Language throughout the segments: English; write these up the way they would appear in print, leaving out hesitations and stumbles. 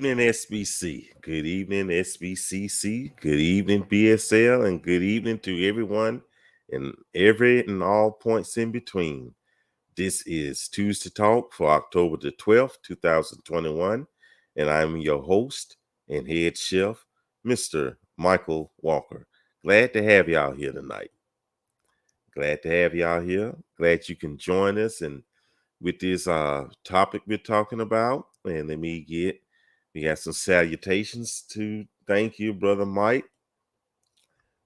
evening, SBC. Good evening, SBCC. Good evening, BSL. And good evening to everyone and every and all points in between. This is Tuesday Talk for October the 12th, 2021. And I'm your host and head chef, Mr. Michael Walker. Glad to have y'all here tonight. Glad to have y'all here. Glad you can join us and with this topic we're talking about. And we got some salutations to thank you, Brother Mike.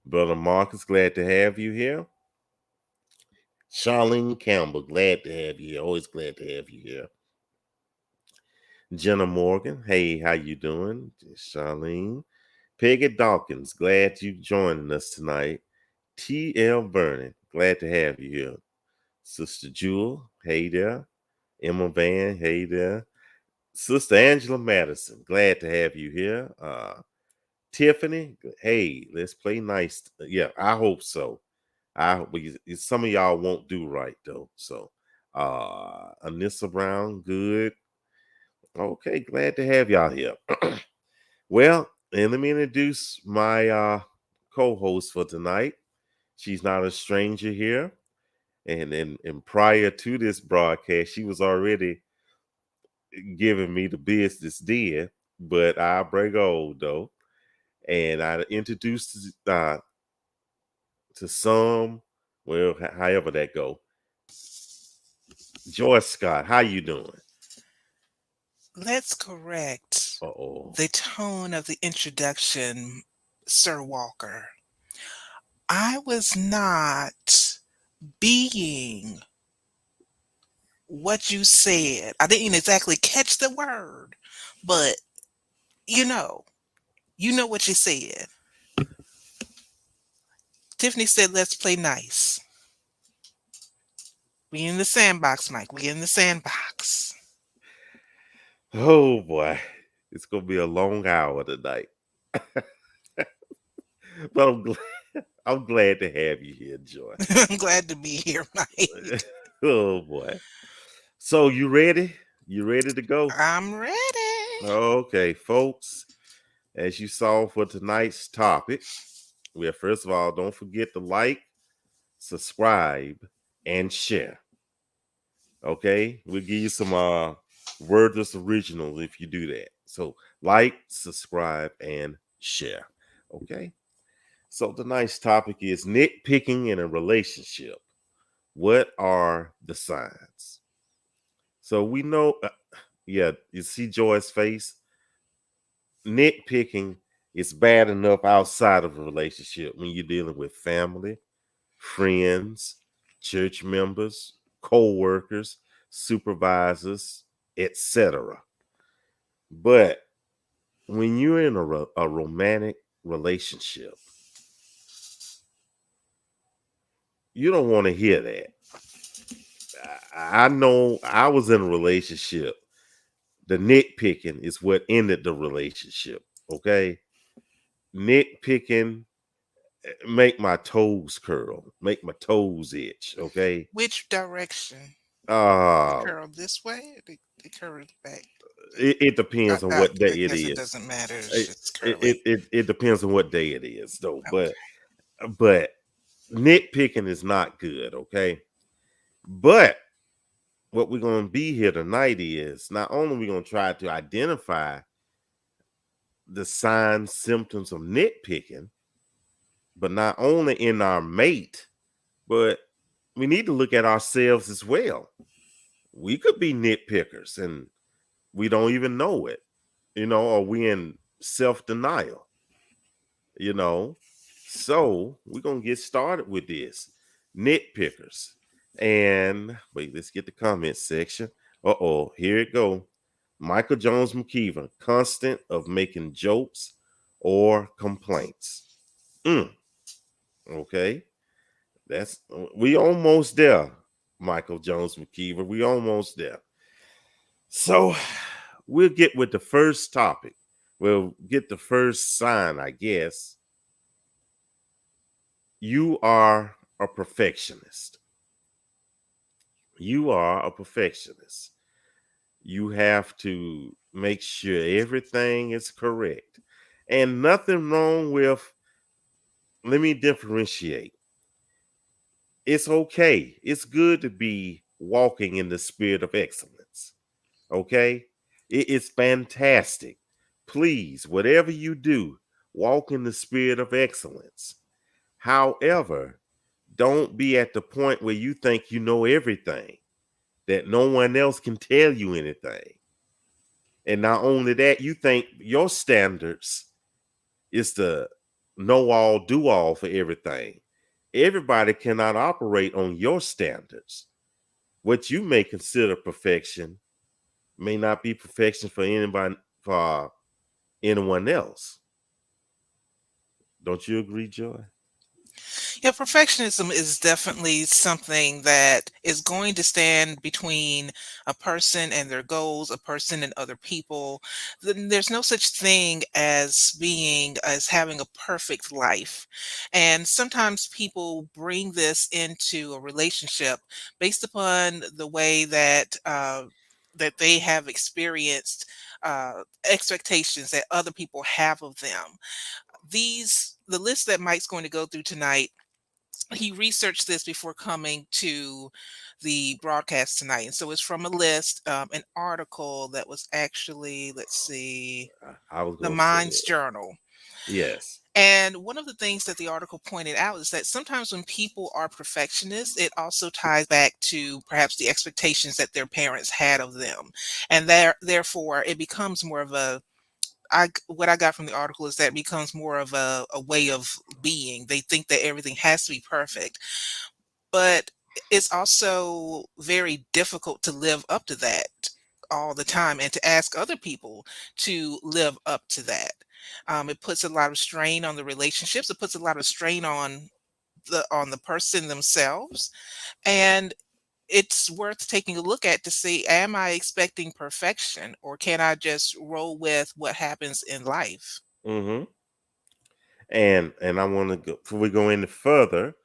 Brother Marcus, glad to have you here. Charlene Campbell, glad to have you here. Always glad to have you here. Jenna Morgan, hey, how you doing? Charlene. Peggy Dawkins, glad you joining us tonight. T.L. Vernon, glad to have you here. Sister Jewel, hey there. Emma Van, hey there. Sister Angela Madison, glad to have you here. Tiffany, hey, let's play nice. Yeah, I hope so. Some of y'all won't do right though. So, Anissa Brown, good. Okay, glad to have y'all here. Well, and let me introduce my co-host for tonight. She's not a stranger here, and prior to this broadcast, she was already giving me the business then, but I break old though. And I introduced to some, well, however that go. Joyce Scott, how you doing? Let's correct the tone of the introduction, Sir Walker. I was not being what you said. I didn't exactly catch the word, but you know what you said. Tiffany said, let's play nice. We in the sandbox, Mike. We in the sandbox. Oh boy, it's gonna be a long hour tonight. But I'm glad to have you here, Joy. I'm glad to be here, Mike. Oh boy. So you ready? You ready to go? I'm ready. Okay, folks. As you saw for tonight's topic, well, first of all, don't forget to like, subscribe, and share. Okay, we'll give you some wordless originals if you do that. So like, subscribe, and share. Okay. So tonight's topic is nitpicking in a relationship. What are the signs? So we know, yeah, you see Joy's face. Nitpicking is bad enough outside of a relationship when you're dealing with family, friends, church members, co-workers, supervisors, etc. But when you're in a romantic relationship, you don't want to hear that. I know I was in a relationship. The nitpicking is what ended the relationship. Okay. Nitpicking make my toes curl, make my toes itch. Okay. Which direction? They Uh curl this way? They curl back. it depends on what day I it guess it is. doesn't matter. It's It, just it, curly. it, it depends on what day it is though. Okay. But nitpicking is not good, okay? But what we're gonna be here tonight is not only we're gonna try to identify the signs, symptoms of nitpicking, but not only in our mate, but we need to look at ourselves as well. We could be nitpickers and we don't even know it, or we in self-denial, you know. So we're gonna get started with this. Nitpickers. And wait, let's get the comment section. Here it go. Michael Jones McKeever, constant of making jokes or complaints. Okay. We almost there, Michael Jones McKeever. We almost there. So we'll get with the first topic. We'll get the first sign, I guess. You are a perfectionist. You are a perfectionist. You have to make sure everything is correct. And nothing wrong with, let me differentiate. It's okay. It's good to be walking in the spirit of excellence. Okay? It's fantastic. Please, whatever you do, walk in the spirit of excellence. However, don't be at the point where you think you know everything, that no one else can tell you anything. And not only that, you think your standards is the know all, do all for everything. Everybody cannot operate on your standards. What you may consider perfection may not be perfection for anybody, for anyone else. Don't you agree, Joy? Yeah, perfectionism is definitely something that is going to stand between a person and their goals, a person and other people. There's no such thing as having a perfect life. And sometimes people bring this into a relationship based upon the way that they have experienced expectations that other people have of them. The list that Mike's going to go through tonight, he researched this before coming to the broadcast tonight. And so it's from a list, an article that was actually, let's see, I was the gonna say Minds it. Journal. Yes. And one of the things that the article pointed out is that sometimes when people are perfectionists, it also ties back to perhaps the expectations that their parents had of them. And therefore, it becomes more of what I got from the article is that it becomes more of a way of being. They think that everything has to be perfect, but it's also very difficult to live up to that all the time and to ask other people to live up to that. It puts a lot of strain on the relationships. It puts a lot of strain on the person themselves, and it's worth taking a look at to see, am I expecting perfection or can I just roll with what happens in life? Mm-hmm. And I want to go, before we go any further,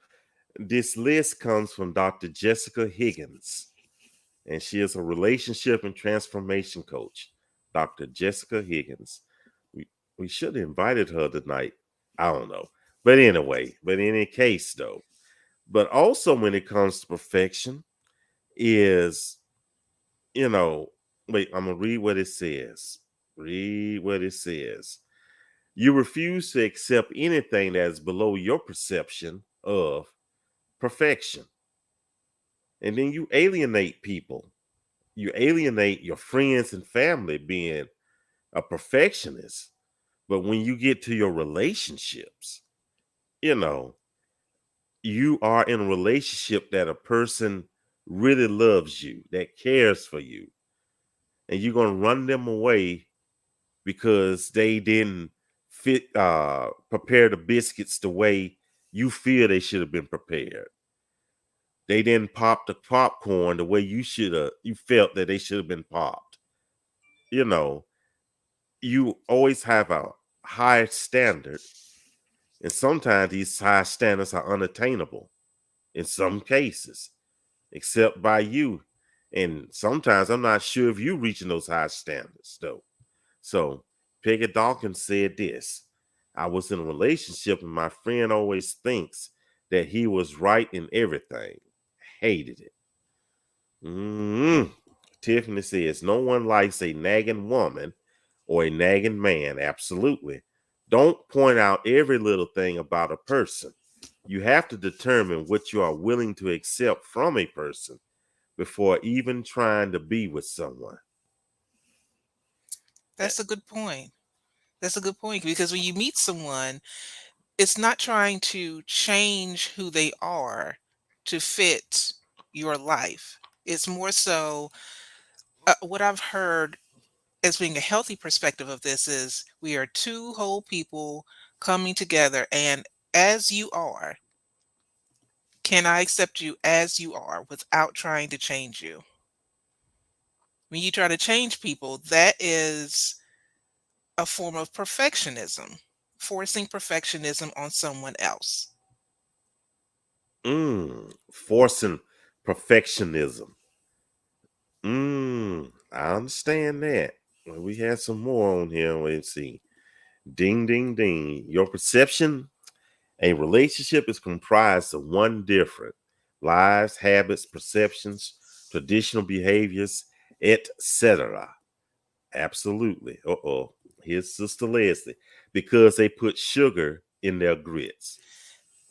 this list comes from Dr. Jessica Higgins, and she is a relationship and transformation coach. Dr. Jessica Higgins. We we should have invited her tonight. I don't know. But anyway, but in any case though, but also when it comes to perfection is, you know, wait, I'm gonna read what it says. Read what it says. You refuse to accept anything that is below your perception of perfection. And then you alienate people. You alienate your friends and family being a perfectionist. But when you get to your relationships, you know, you are in a relationship that a person really loves you, that cares for you, and you're going to run them away because they didn't prepare the biscuits the way you feel they should have been prepared. They didn't pop the popcorn the way you felt that they should have been popped. You know, you always have a high standard, and sometimes these high standards are unattainable in some cases, except by you. And sometimes I'm not sure if you reaching those high standards though. So Peggy Dawkins said this: I was in a relationship and my friend always thinks that he was right in everything. Hated it. Mm. Tiffany says no one likes a nagging woman or a nagging man. Absolutely. Don't point out every little thing about a person. You have to determine what you are willing to accept from a person before even trying to be with someone. Eh, That's a good point. That's a good point because when you meet someone, it's not trying to change who they are to fit your life. It's more so what I've heard as being a healthy perspective of this is we are two whole people coming together, and as you are, can I accept you as you are without trying to change you? When you try to change people, that is a form of perfectionism, forcing perfectionism on someone else. Forcing perfectionism. I understand that. Well, we had some more on here. Let's see. Ding, ding, ding. Your perception, a relationship is comprised of one different lives, habits, perceptions, traditional behaviors, etc. Absolutely. Uh-oh. Here's Sister Leslie. Because they put sugar in their grits.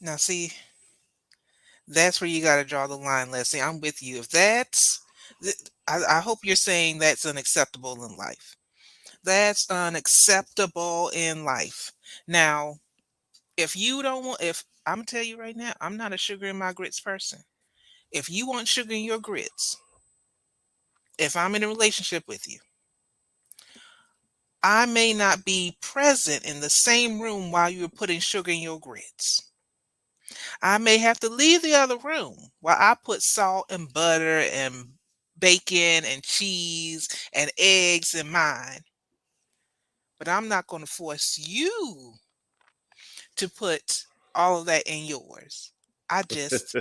Now, see, that's where you got to draw the line, Leslie. I'm with you. If that's, I hope you're saying that's unacceptable in life. That's unacceptable in life. Now, if you don't want, if I'm gonna tell you right now, I'm not a sugar in my grits person. If you want sugar in your grits, if I'm in a relationship with you, I may not be present in the same room while you're putting sugar in your grits. I may have to leave the other room while I put salt and butter and bacon and cheese and eggs in mine. But I'm not going to force you to put all of that in yours. I just,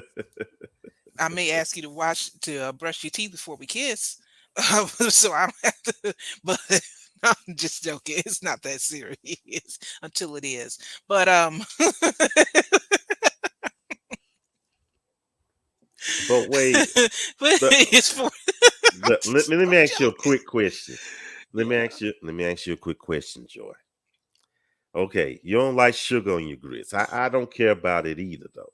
I may ask you to brush your teeth before we kiss. So I don't have to, but I'm just joking. It's not that serious until it is. But, But wait, but but, it's for, let me I'm ask you a joking. quick question. Yeah. Let me ask you a quick question, Joy. Okay, you don't like sugar on your grits. I don't care about it either though.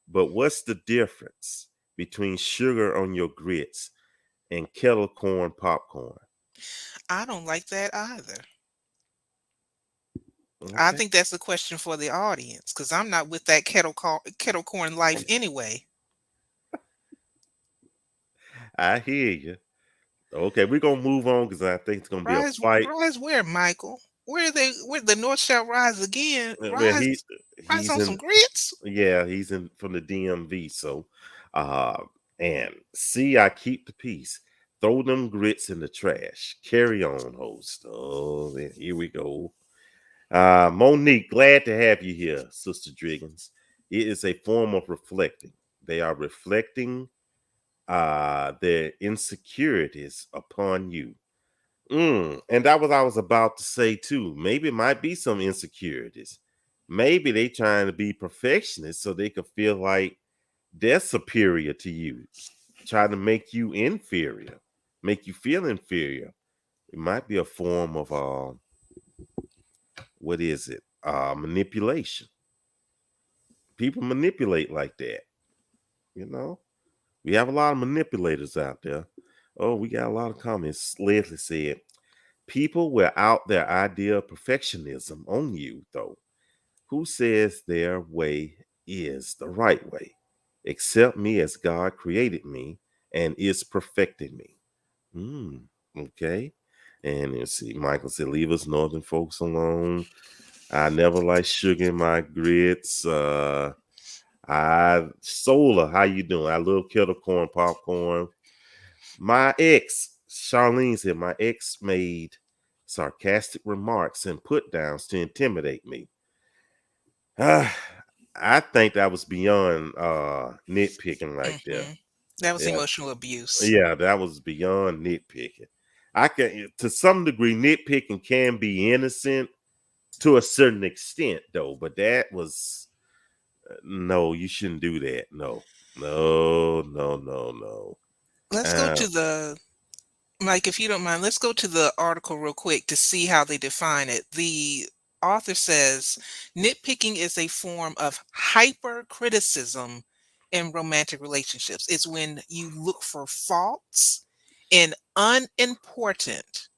But what's the difference between sugar on your grits and kettle corn popcorn? I don't like that either. I Okay. think that's a question for the audience because I'm not with that kettle corn life anyway. I hear you. Okay, we're gonna move on because I think it's gonna be a fight. Rise where, Michael? Where they? Where the North shall rise again? Well, Rise he's on in some grits. yeah, he's in from the DMV. So uh and see, I keep the peace. Throw them grits in the trash. Carry on, host. Oh, here we go. Monique, glad to have you here, Sister Driggins. It is a form of reflecting. They are reflecting their insecurities upon you. And that was I was about to say too. Maybe it might be some insecurities. Maybe they trying to be perfectionists so they could feel like they're superior to you, trying to make you inferior, make you feel inferior. It might be a form of what is it? Manipulation. People manipulate like that, you know. We have a lot of manipulators out there. Oh, we got a lot of comments. Leslie said, people will out their idea of perfectionism on you, though. Who says their way is the right way? Accept me as God created me and is perfecting me. Hmm. Okay. And let's see, Michael said, leave us northern folks alone. I never like sugar in my grits. I Solar, how you doing? I love kettle corn popcorn. My ex, Charlene said, my ex made sarcastic remarks and put downs to intimidate me. Ah, I think that was beyond nitpicking right there. Hmm. That was Yeah. emotional abuse. Yeah, that was beyond nitpicking. I can to some degree nitpicking can be innocent to a certain extent though, but that was no, you shouldn't do that. No. No, no, no, no. Let's go Uh, to the Mike, if you don't mind, let's go to the article real quick to see how they define it. The author says nitpicking is a form of hypercriticism in romantic relationships. It's when you look for faults in unimportant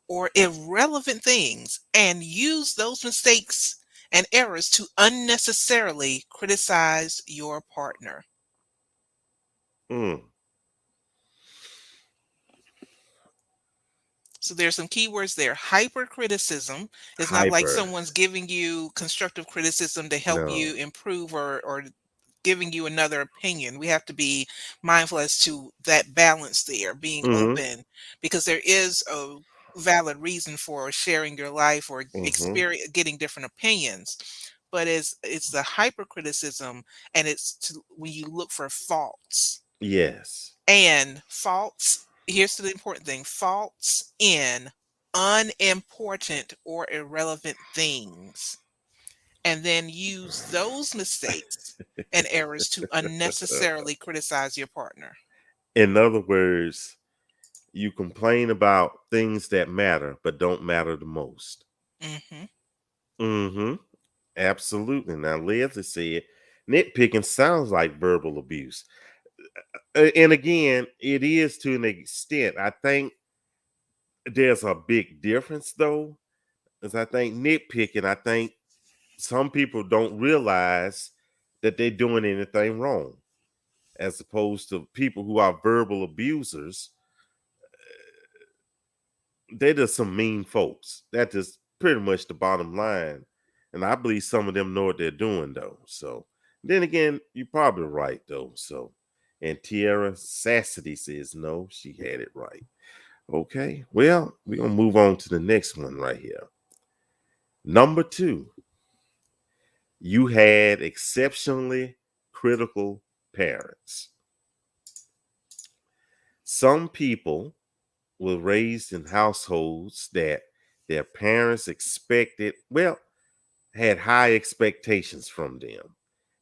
or irrelevant things and use those mistakes and errors to unnecessarily criticize your partner. mm, So there's some keywords there. Hypercriticism is not like hyper. someone's giving you constructive criticism to help you No. improve or giving you another opinion. We have to be mindful as to that balance there, being Mm-hmm. open, because there is a valid reason for sharing your life or Mm-hmm. experience getting different opinions. But it's the hypercriticism, and when you look for faults Yes. and faults. Here's the important thing: faults in unimportant or irrelevant things, and then use those mistakes and errors to unnecessarily criticize your partner. In other words, you complain about things that matter but don't matter the most. Hmm. Mm-hmm. Absolutely. Now, Leslie said, nitpicking sounds like verbal abuse. And again, it is to an extent. I think there's a big difference, though, because I think nitpicking, I think some people don't realize that they're doing anything wrong, as opposed to people who are verbal abusers. They're just some mean folks. That is pretty much the bottom line. And I believe some of them know what they're doing, though. So then again, you're probably right, though. So, and Tierra Sassity says no, she had it right. Okay, well, we're gonna move on to the next one right here. Number two, you had exceptionally critical parents. Some people were raised in households that their parents expected, well, had high expectations from them.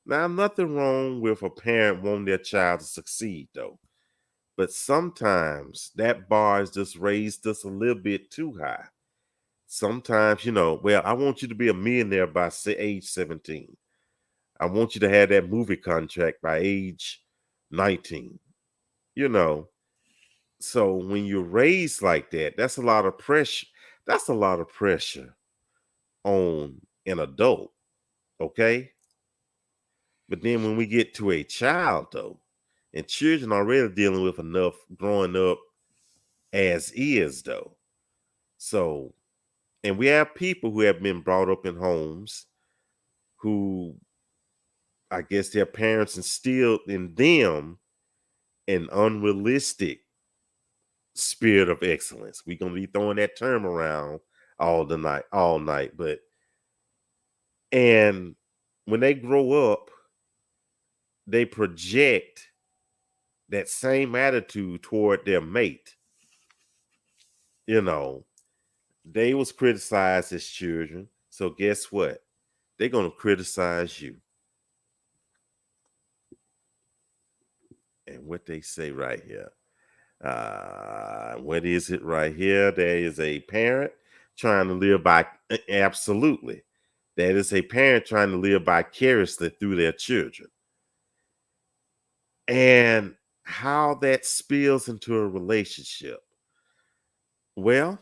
Now, nothing wrong with a parent wanting their child to succeed, though. But sometimes that bar is just raised just a little bit too high. Sometimes, well, I want you to be a millionaire by age 17. I want you to have that movie contract by age 19. You know, so when you're raised like that, that's a lot of pressure. That's a lot of pressure on an adult, okay? But then when we get to a child, though, and children are already dealing with enough growing up as is, though. So, and we have people who have been brought up in homes who, I guess, their parents instilled in them an unrealistic spirit of excellence. We're gonna be throwing that term around all night. But and when they grow up, they project that same attitude toward their mate. You know, they was criticized as children. So guess what? They're gonna criticize you. And what they say right here. What is it right here? There is a parent trying to live by absolutely. That is a parent trying to live vicariously through their children. And how that spills into a relationship. Well,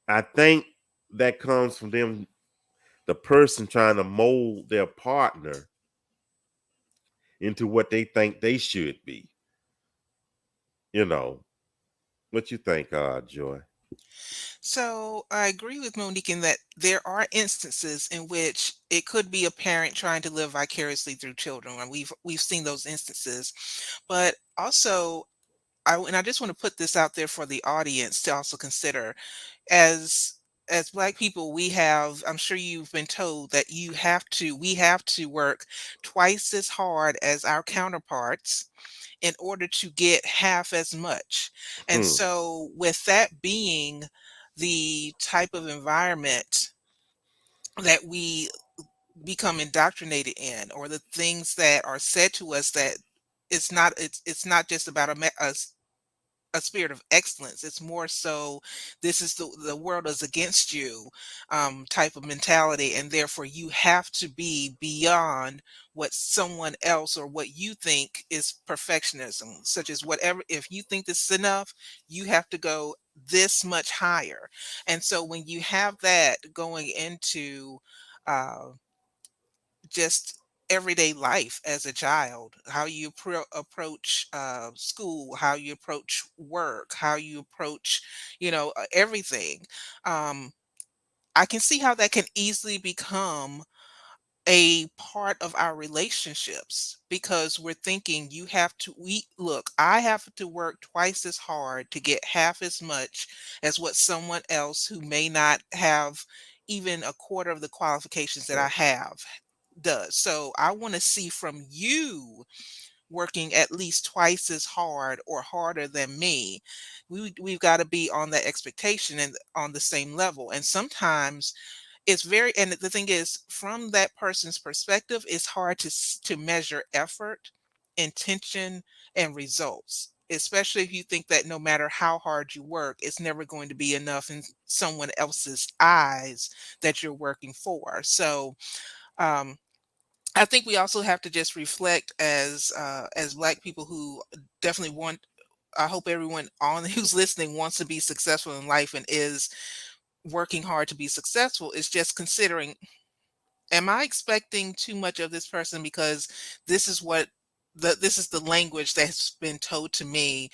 I think that comes from them, the person trying to mold their partner into what they think they should be. You know, what you think, Joy? So I agree with Monique in that there are instances in which it could be a parent trying to live vicariously through children, and we've seen those instances. But also, I just want to put this out there for the audience to also consider. As as Black people, we have, I'm sure you've been told that we have to work twice as hard as our counterparts in order to get half as much. And Hmm. so, with that being the type of environment that we become indoctrinated in, or the things that are said to us, that it's not just about a spirit of excellence. It's more so, this is the world is against you, type of mentality, and therefore you have to be beyond what someone else or what you think is perfectionism, such as whatever, if you think this is enough, you have to go this much higher. And so when you have that going into uh, just everyday life as a child, how you approach school, how you approach work, how you approach, everything. Um, I can see how that can easily become a part of our relationships, because we're thinking, you have to we look I have to work twice as hard to get half as much as what someone else who may not have even a quarter of the qualifications that I Right. have does. So I want to see from you working at least twice as hard or harder than me. We've got to be on that expectation and on the same level. And sometimes it's very, and the thing is, from that person's perspective, it's hard to measure effort, intention, and results, especially if you think that no matter how hard you work, it's never going to be enough in someone else's eyes that you're working for. So um, I think we also have to just reflect as Black people who definitely want. I hope everyone on who's listening wants to be successful in life and is working hard to be successful. Is just considering, am I expecting too much of this person because this is what this is the language that's been told to me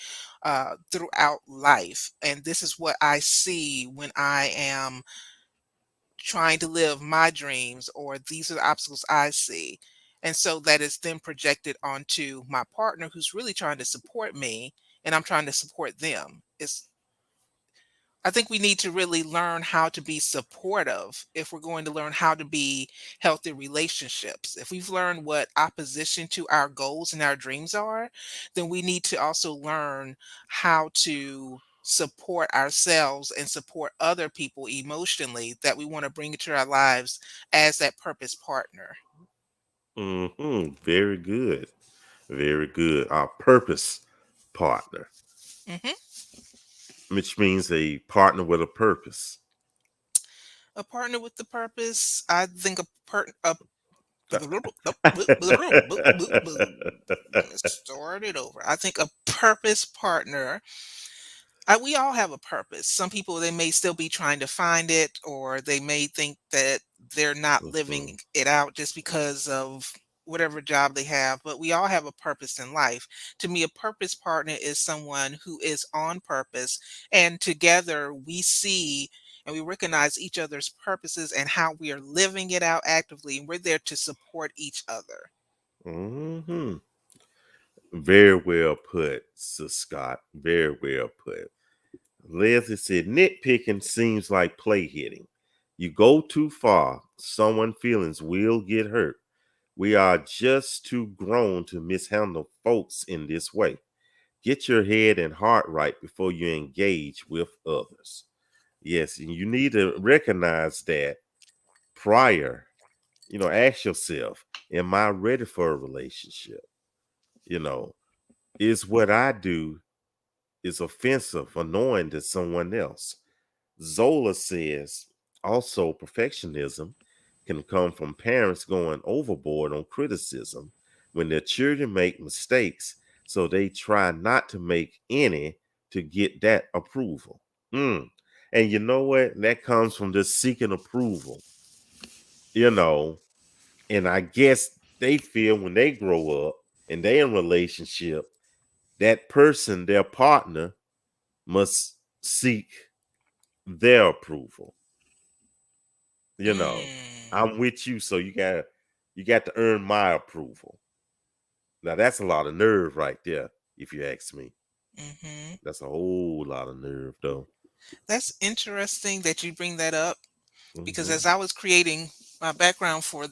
throughout life, and this is what I see when I am trying to live my dreams, or these are the obstacles I see. And so that is then projected onto my partner who's really trying to support me, and I'm trying to support them. It's I think we need to really learn how to be supportive if we're going to learn how to be healthy relationships. If we've learned what opposition to our goals and our dreams are, then we need to also learn how to support ourselves and support other people emotionally that we want to bring into our lives as that purpose partner. Very good. Very good. Our purpose partner, Hmm. which means a partner with a purpose. A partner with the purpose, I think a let me start it over. I think a purpose partner, we all have a purpose. Some people, they may still be trying to find it, or they may think that they're not Mhm. living it out just because of whatever job they have, but we all have a purpose in life. To me, a purpose partner is someone who is on purpose, and together we see and we recognize each other's purposes and how we are living it out actively, and we're there to support each other. Mhm. Very well put, Sir Scott. Very well put. Leslie said, nitpicking seems like play hitting. You go too far, someone's feelings will get hurt. We are just too grown to mishandle folks in this way. Get your head and heart right before you engage with others. Yes, and you need to recognize that prior. Ask yourself, am I ready for a relationship? You know, is what I do is offensive, annoying to someone else? Zola says also perfectionism can come from parents going overboard on criticism when their children make mistakes, so they try not to make any to get that approval. Mm. And you know what? That comes from just seeking approval, you know. And I guess they feel when they grow up and they're in a relationship, that person, their partner, must seek their approval. you know Mm, I'm with you, so you got to earn my approval. Now that's a lot of nerve right there, if you ask me. hmm. That's a whole lot of nerve though. That's interesting that you bring that up, because Hmm. as I was creating my background for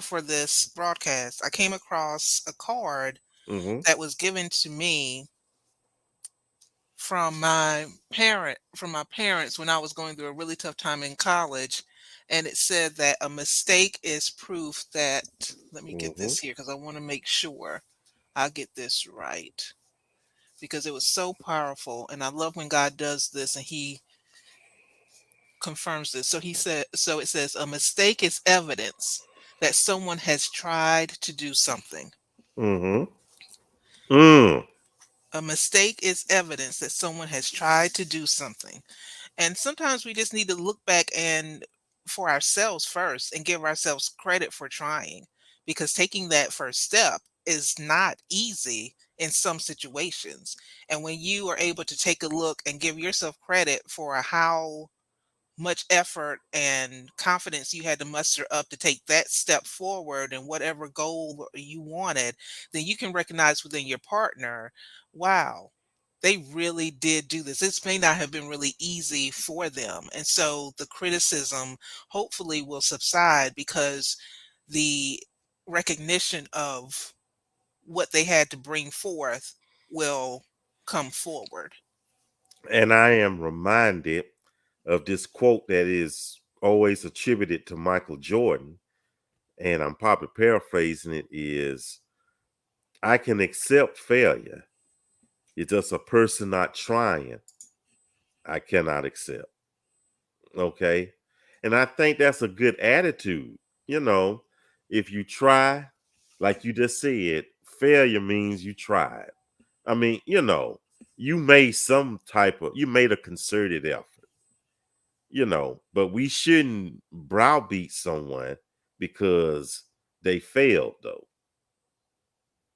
for this broadcast, I came across a card Hmm. that was given to me from my parents when I was going through a really tough time in college, and it said that a mistake is proof that, let me get Hmm. this here because I want to make sure I get this right, because it was so powerful, and I love when God does this and he confirms this. So it says, a mistake is evidence that someone has tried to do something. Hmm. Mm. A mistake is evidence that someone has tried to do something. And sometimes we just need to look back and for ourselves first and give ourselves credit for trying, because taking that first step is not easy in some situations. And when you are able to take a look and give yourself credit for how much effort and confidence you had to muster up to take that step forward and whatever goal you wanted, then you can recognize within your partner, wow, they really did do this. This may not have been really easy for them. And so the criticism hopefully will subside, because the recognition of what they had to bring forth will come forward. And I am reminded of this quote that is always attributed to Michael Jordan, and I'm probably paraphrasing it, is I can accept failure. It's just a person not trying I cannot accept. Okay. And I think that's a good attitude. You know, if you try, like you just said, failure means you tried. I mean, you you made a concerted effort, but we shouldn't browbeat someone because they failed, though,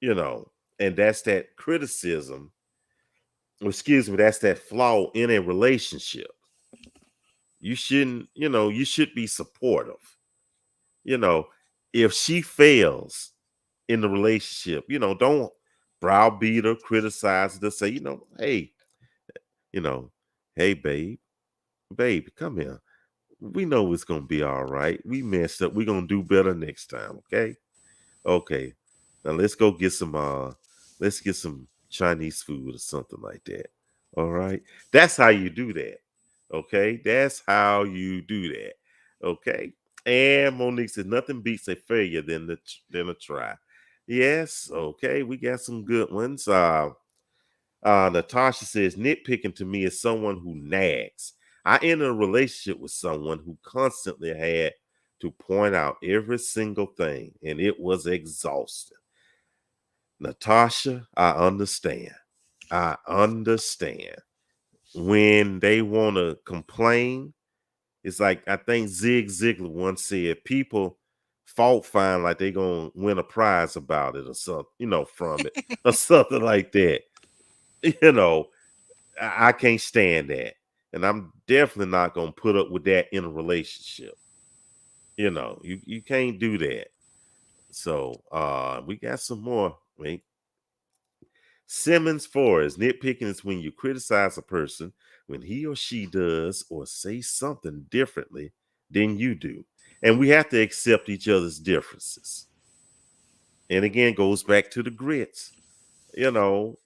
you know, and that's that criticism, excuse me, that's that flaw in a relationship. You shouldn't, you should be supportive. You know, if she fails in the relationship, don't browbeat her, criticize her, say, hey, you know, hey, babe, come here. We know it's gonna be all right. We messed up. We're gonna do better next time, okay? Okay. Now let's get some Chinese food or something like that. All right. That's how you do that. Okay. That's how you do that. Okay. And Monique says nothing beats a failure than a try. Yes, okay. We got some good ones. Natasha says nitpicking to me is someone who nags. I entered a relationship with someone who constantly had to point out every single thing, and it was exhausting. Natasha, I understand. I understand. When they want to complain, it's like I think Zig Ziglar once said, people fault find like they gonna win a prize about it or something, from it or something like that. You know, I can't stand that. And I'm definitely not gonna put up with that in a relationship. You can't do that. So we got some more. Wait. Simmons Forrest, nitpicking is when you criticize a person when he or she does or say something differently than you do. And we have to accept each other's differences. And again, goes back to the grits.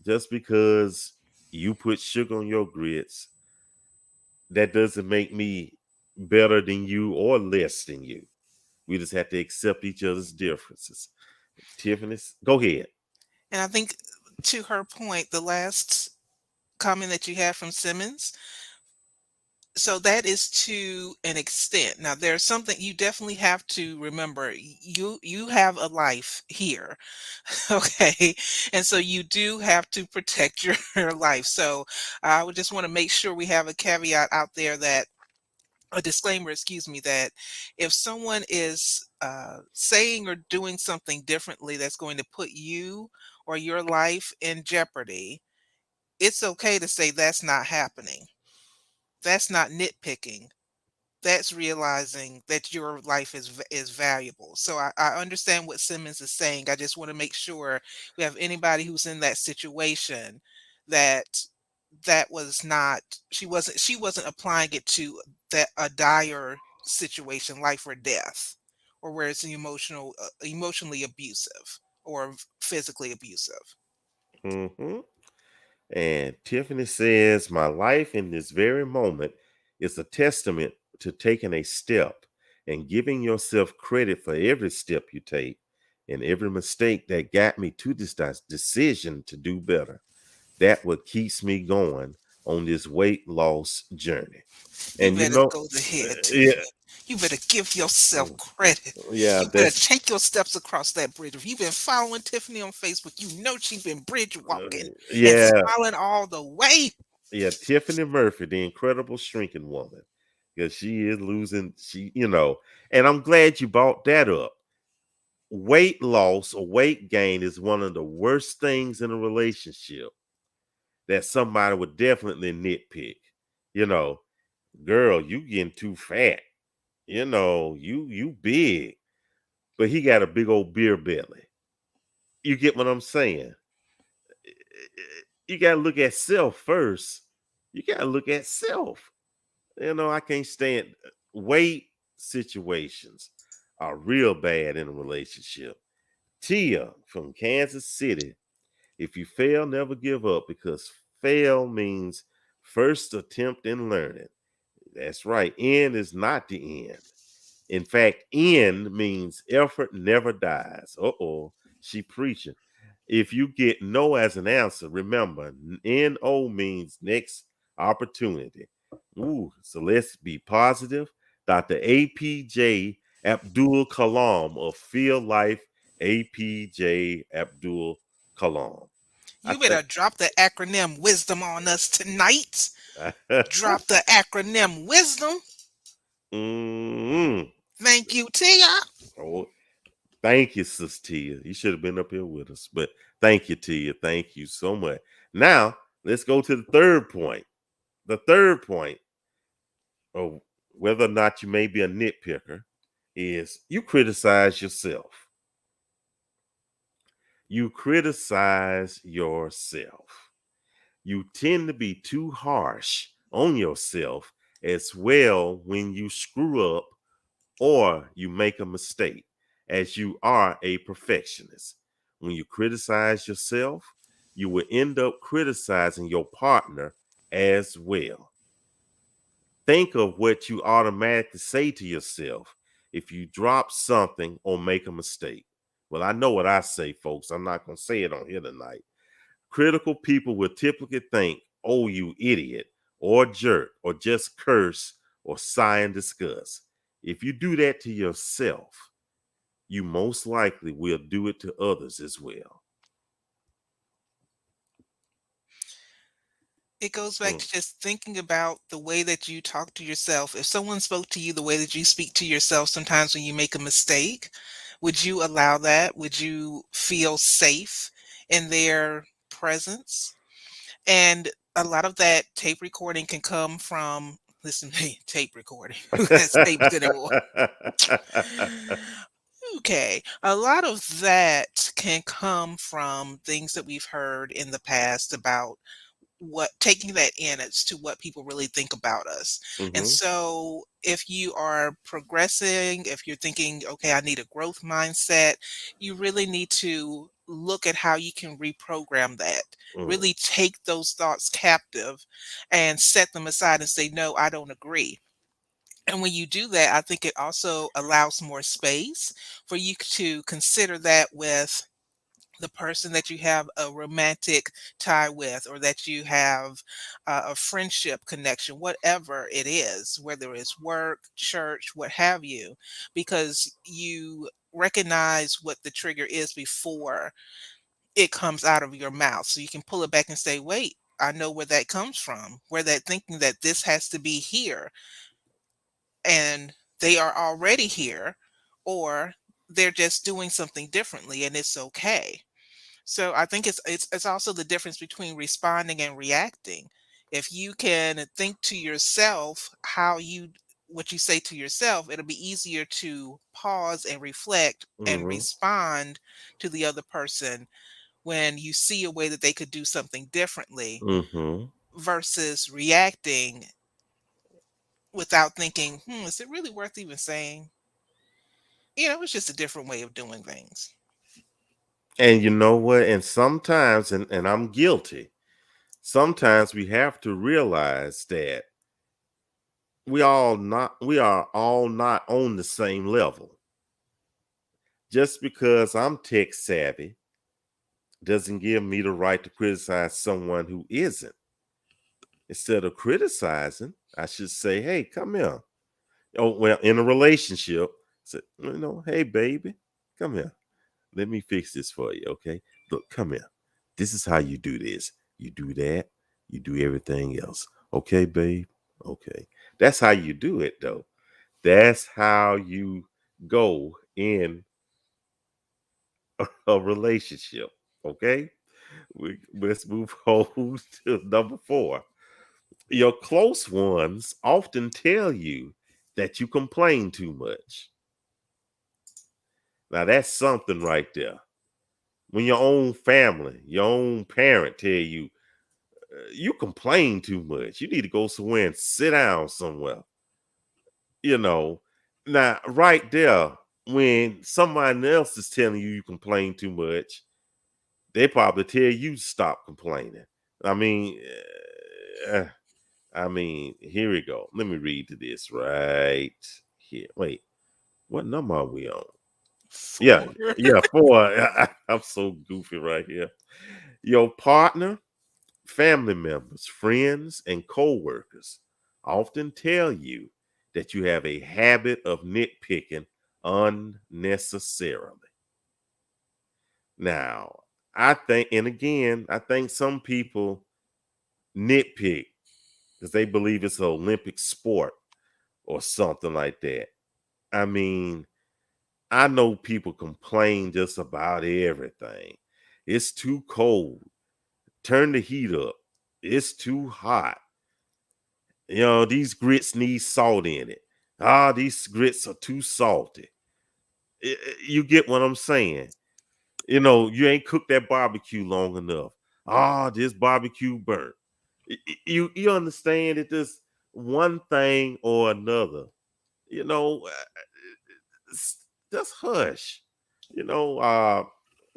Just because you put sugar on your grits, that doesn't make me better than you or less than you. We just have to accept each other's differences. Tiffany, go ahead. And I think, to her point, the last comment that you had from Simmons, so that is to an extent. Now, there's something you definitely have to remember. You have a life here, okay, and so you do have to protect your life. So I would just want to make sure we have a caveat out there, that a disclaimer, excuse me, that if someone is saying or doing something differently that's going to put you or your life in jeopardy, it's okay to say that's not happening. That's not nitpicking. That's realizing that your life is valuable. So I understand what Simmons is saying. I just want to make sure we have anybody who's in that situation, that that was not she wasn't applying it to that a dire situation, life or death, or where it's emotionally abusive or physically abusive. Hmm. And Tiffany says, my life in this very moment is a testament to taking a step and giving yourself credit for every step you take and every mistake that got me to this decision to do better. That what keeps me going on this weight loss journey. You And better go ahead, yeah, Tiffany. You better give yourself credit. yeah, You better that's take your steps across that bridge. If you've been following Tiffany on Facebook, you know she's been bridge walking and yeah, smiling all the way. yeah. Tiffany Murphy, the incredible shrinking woman, because she is losing. And I'm glad you brought that up. Weight loss or weight gain is one of the worst things in a relationship that somebody would definitely nitpick. You know, girl, you getting too fat. You big, but he got a big old beer belly. You get what I'm saying? You got to look at self first. You got to look at self. I can't stand weight situations are real bad in a relationship. Tia from Kansas City. If you fail, never give up, because fail means first attempt in learning. That's right. End is not the end. In fact, end means effort never dies. Uh-oh, she preaching. If you get no as an answer, remember, NO means next opportunity. Ooh, so let's be positive. Dr. APJ Abdul Kalam of Field Life APJ Abdul Kalam. I You better drop the acronym wisdom on us tonight. think Drop the acronym wisdom. mm, Thank you, Tia. oh, thank you, Sis Tia. You should have been up here with us, but thank you, Tia. Thank you so much. Now, let's go to the third point. The third point of whether or not you may be a nitpicker is you criticize yourself. You criticize yourself. You tend to be too harsh on yourself as well when you screw up or you make a mistake, as you are a perfectionist. When you criticize yourself, you will end up criticizing your partner as well. Think of what you automatically say to yourself if you drop something or make a mistake. Well, I know what I say, folks. I'm not going to say it on here tonight. Critical people will typically think, oh, you idiot, or jerk, or just curse, or sigh and disgust. If you do that to yourself, you most likely will do it to others as well. It goes back Mm, to just thinking about the way that you talk to yourself. If someone spoke to you the way that you speak to yourself sometimes when you make a mistake, would you allow that? Would you feel safe in their presence? And a lot of that tape recording can come from, listen, hey, tape recording. Who has tapes anymore? Okay. A lot of that can come from things that we've heard in the past about what taking that in as to what people really think about us. And hmm so if you are progressing, if you're thinking, okay, I need a growth mindset, you really need to look at how you can reprogram that. mm, Really take those thoughts captive and set them aside and say, no, I don't agree. And when you do that, I think it also allows more space for you to consider that with the person that you have a romantic tie with, or that you have a friendship connection, whatever it is, whether it's work, church, what have you, because you recognize what the trigger is before it comes out of your mouth. So you can pull it back and say, wait, I know where that comes from, where that thinking that this has to be here and they are already here, or they're just doing something differently and it's okay. So I think it's also the difference between responding and reacting. If you can think to yourself how you what you say to yourself, it'll be easier to pause and reflect and hmm respond to the other person when you see a way that they could do something differently hmm versus reacting without thinking, is it really worth even saying? It's just a different way of doing things. And you know what? And sometimes, and I'm guilty, sometimes we have to realize that we are all not on the same level. Just because I'm tech savvy doesn't give me the right to criticize someone who isn't. Instead of criticizing, I should say, hey, come here. Oh, well, in a relationship, say, hey, baby, come here. Let me fix this for you, okay? Look, come here. This is how you do this. You do that, you do everything else. Okay, babe? Okay. That's how you do it, though. That's how you go in a relationship, okay? Let's move on to number 4. Your close ones often tell you that you complain too much. Now, that's something right there. When your own family, your own parent tell you, you complain too much. You need to go somewhere and sit down somewhere. You know, now right there. when somebody else is telling you complain too much, they probably tell you to stop complaining. I mean, uh, here we go. Let me read to this right here. Wait, what number are we on? Yeah, 4. yeah, 4. I'm so goofy right here. Your partner, family members, friends, and coworkers often tell you that you have a habit of nitpicking unnecessarily. Now, I think some people nitpick because they believe it's an Olympic sport or something like that. I mean, I know people complain just about everything. It's too cold. Turn the heat up. It's too hot. These grits need salt in it. Ah, these grits are too salty. You get what I'm saying? You ain't cooked that barbecue long enough. Ah, this barbecue burnt. You understand that this one thing or another. You know, just hush. You know, uh,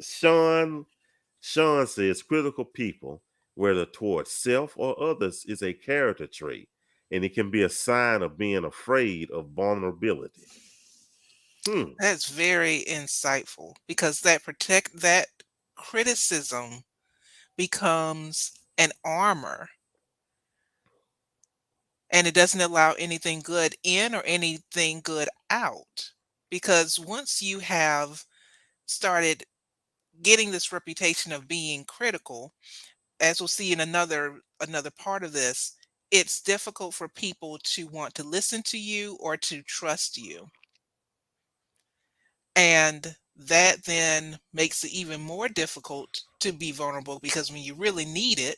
Sean Sean says critical people, whether towards self or others, is a character trait, and it can be a sign of being afraid of vulnerability. Hmm. That's very insightful because that criticism becomes an armor, and it doesn't allow anything good in or anything good out. Because once you have started getting this reputation of being critical, as we'll see in another part of this, it's difficult for people to want to listen to you or to trust you. And that then makes it even more difficult to be vulnerable because when you really need it,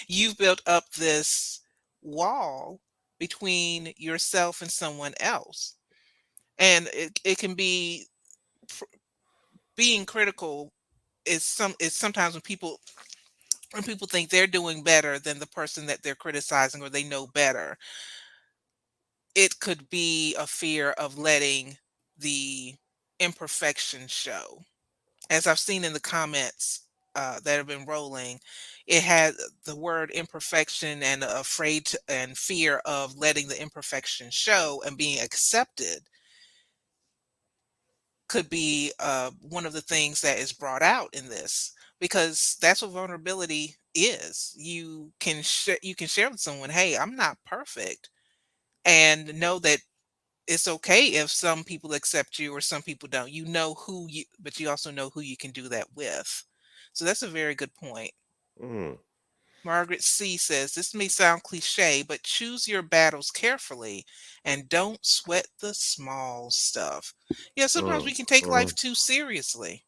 you've built up this wall between yourself and someone else. And it can be pr- being critical is sometimes when people think they're doing better than the person that they're criticizing or they know better, it could be a fear of letting the imperfection show. As I've seen in the comments that have been rolling, it had the word imperfection and and fear of letting the imperfection show and being accepted could be one of the things that is brought out in this because that's what vulnerability is. You can share with someone, "Hey, I'm not perfect," and know that it's okay if some people accept you or some people don't. You know who you, but you also know who you can do that with. So that's a very good point. Mm, Margaret C says, this may sound cliche, but choose your battles carefully and don't sweat the small stuff. Yeah, sometimes mm, we can take mm. life too seriously.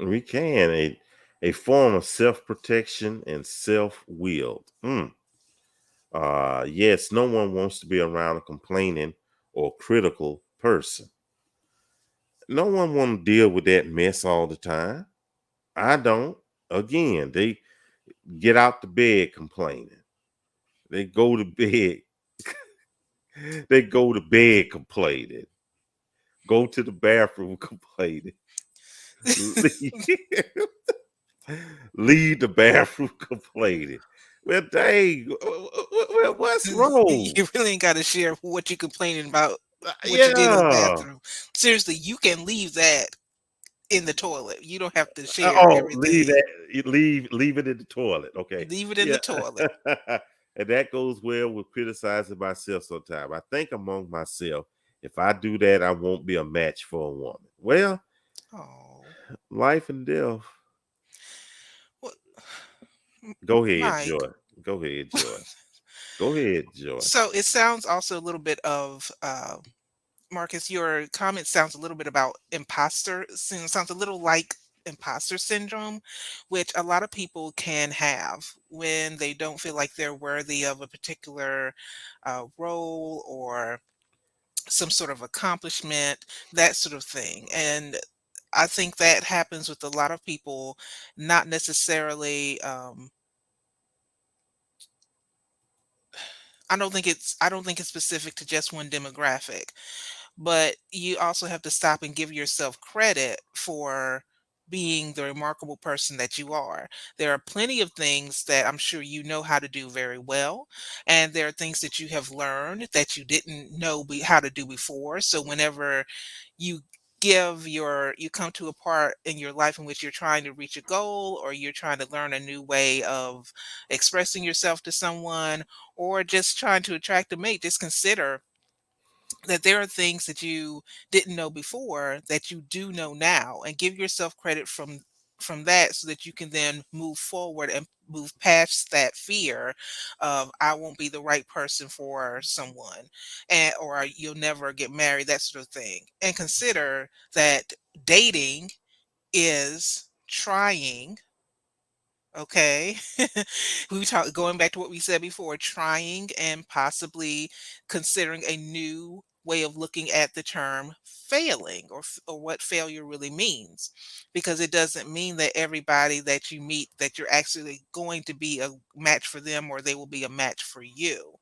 We can a form of self protection and self willed. Yes, no one wants to be around a complaining or critical person. No one want to deal with that mess all the time. I don't. Again, they get out the bed complaining. They go to bed. They go to bed complaining. Go to the bathroom complaining. Leave, leave the bathroom complaining. Well, dang, what's wrong? You really ain't got to share what you're complaining about, what you did in the Yeah. bathroom. Seriously, you can leave that in the toilet. You don't have to share Oh, leave everything. that. Leave it in the toilet. Okay. Leave it in the Yeah. toilet. And that goes well with criticizing myself sometimes. I think among myself, if I do that, I won't be a match for a woman. Well, Oh, life and death. well, Go ahead, Mike. Joy. Go ahead, Joy. Go ahead, Joy. So it sounds also a little bit of Marcus. Your comment sounds a little bit about sounds a little like imposter syndrome, which a lot of people can have when they don't feel like they're worthy of a particular role or some sort of accomplishment, that sort of thing. And I think that happens with a lot of people, not necessarily. I don't think it's specific to just one demographic, but you also have to stop and give yourself credit for being the remarkable person that you are. There are plenty of things that I'm sure you know how to do very well, and there are things that you have learned that you didn't know how to do before. So whenever you you come to a part in your life in which you're trying to reach a goal, or you're trying to learn a new way of expressing yourself to someone, or just trying to attract a mate, just consider that there are things that you didn't know before that you do know now, and give yourself credit from that, so that you can then move forward and move past that fear of I won't be the right person for someone, and or you'll never get married, that sort of thing. And consider that dating is trying. Okay. We talk going back to what we said before, trying and possibly considering a new way of looking at the term failing, or what failure really means. Because it doesn't mean that everybody that you meet that you're actually going to be a match for them, or they will be a match for you.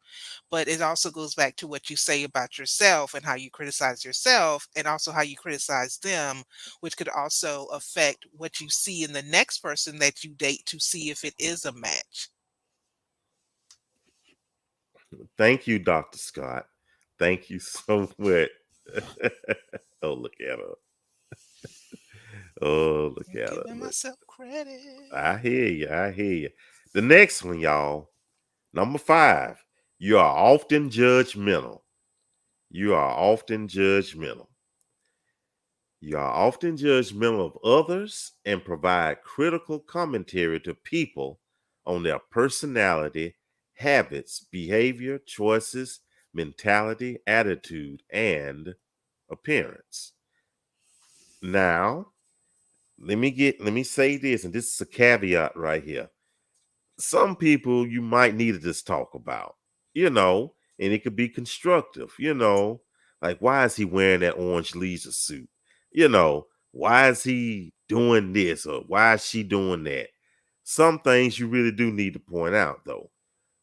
But it also goes back to what you say about yourself, and how you criticize yourself, and also how you criticize them, which could also affect what you see in the next person that you date, to see if it is a match. Thank you, Dr. Scott. Thank you so much. Oh, look at her. Oh, look I'm at her. giving myself credit. I hear you. I hear you. The next one, y'all. Number 5. You are often judgmental. You are often judgmental. You are often judgmental of others and provide critical commentary to people on their personality, habits, behavior, choices, mentality, attitude, and appearance. Now, let me say this, and this is a caveat right here. Some people you might need to just talk about, and it could be constructive, like why is he wearing that orange leisure suit? Why is he doing this or why is she doing that? Some things you really do need to point out though.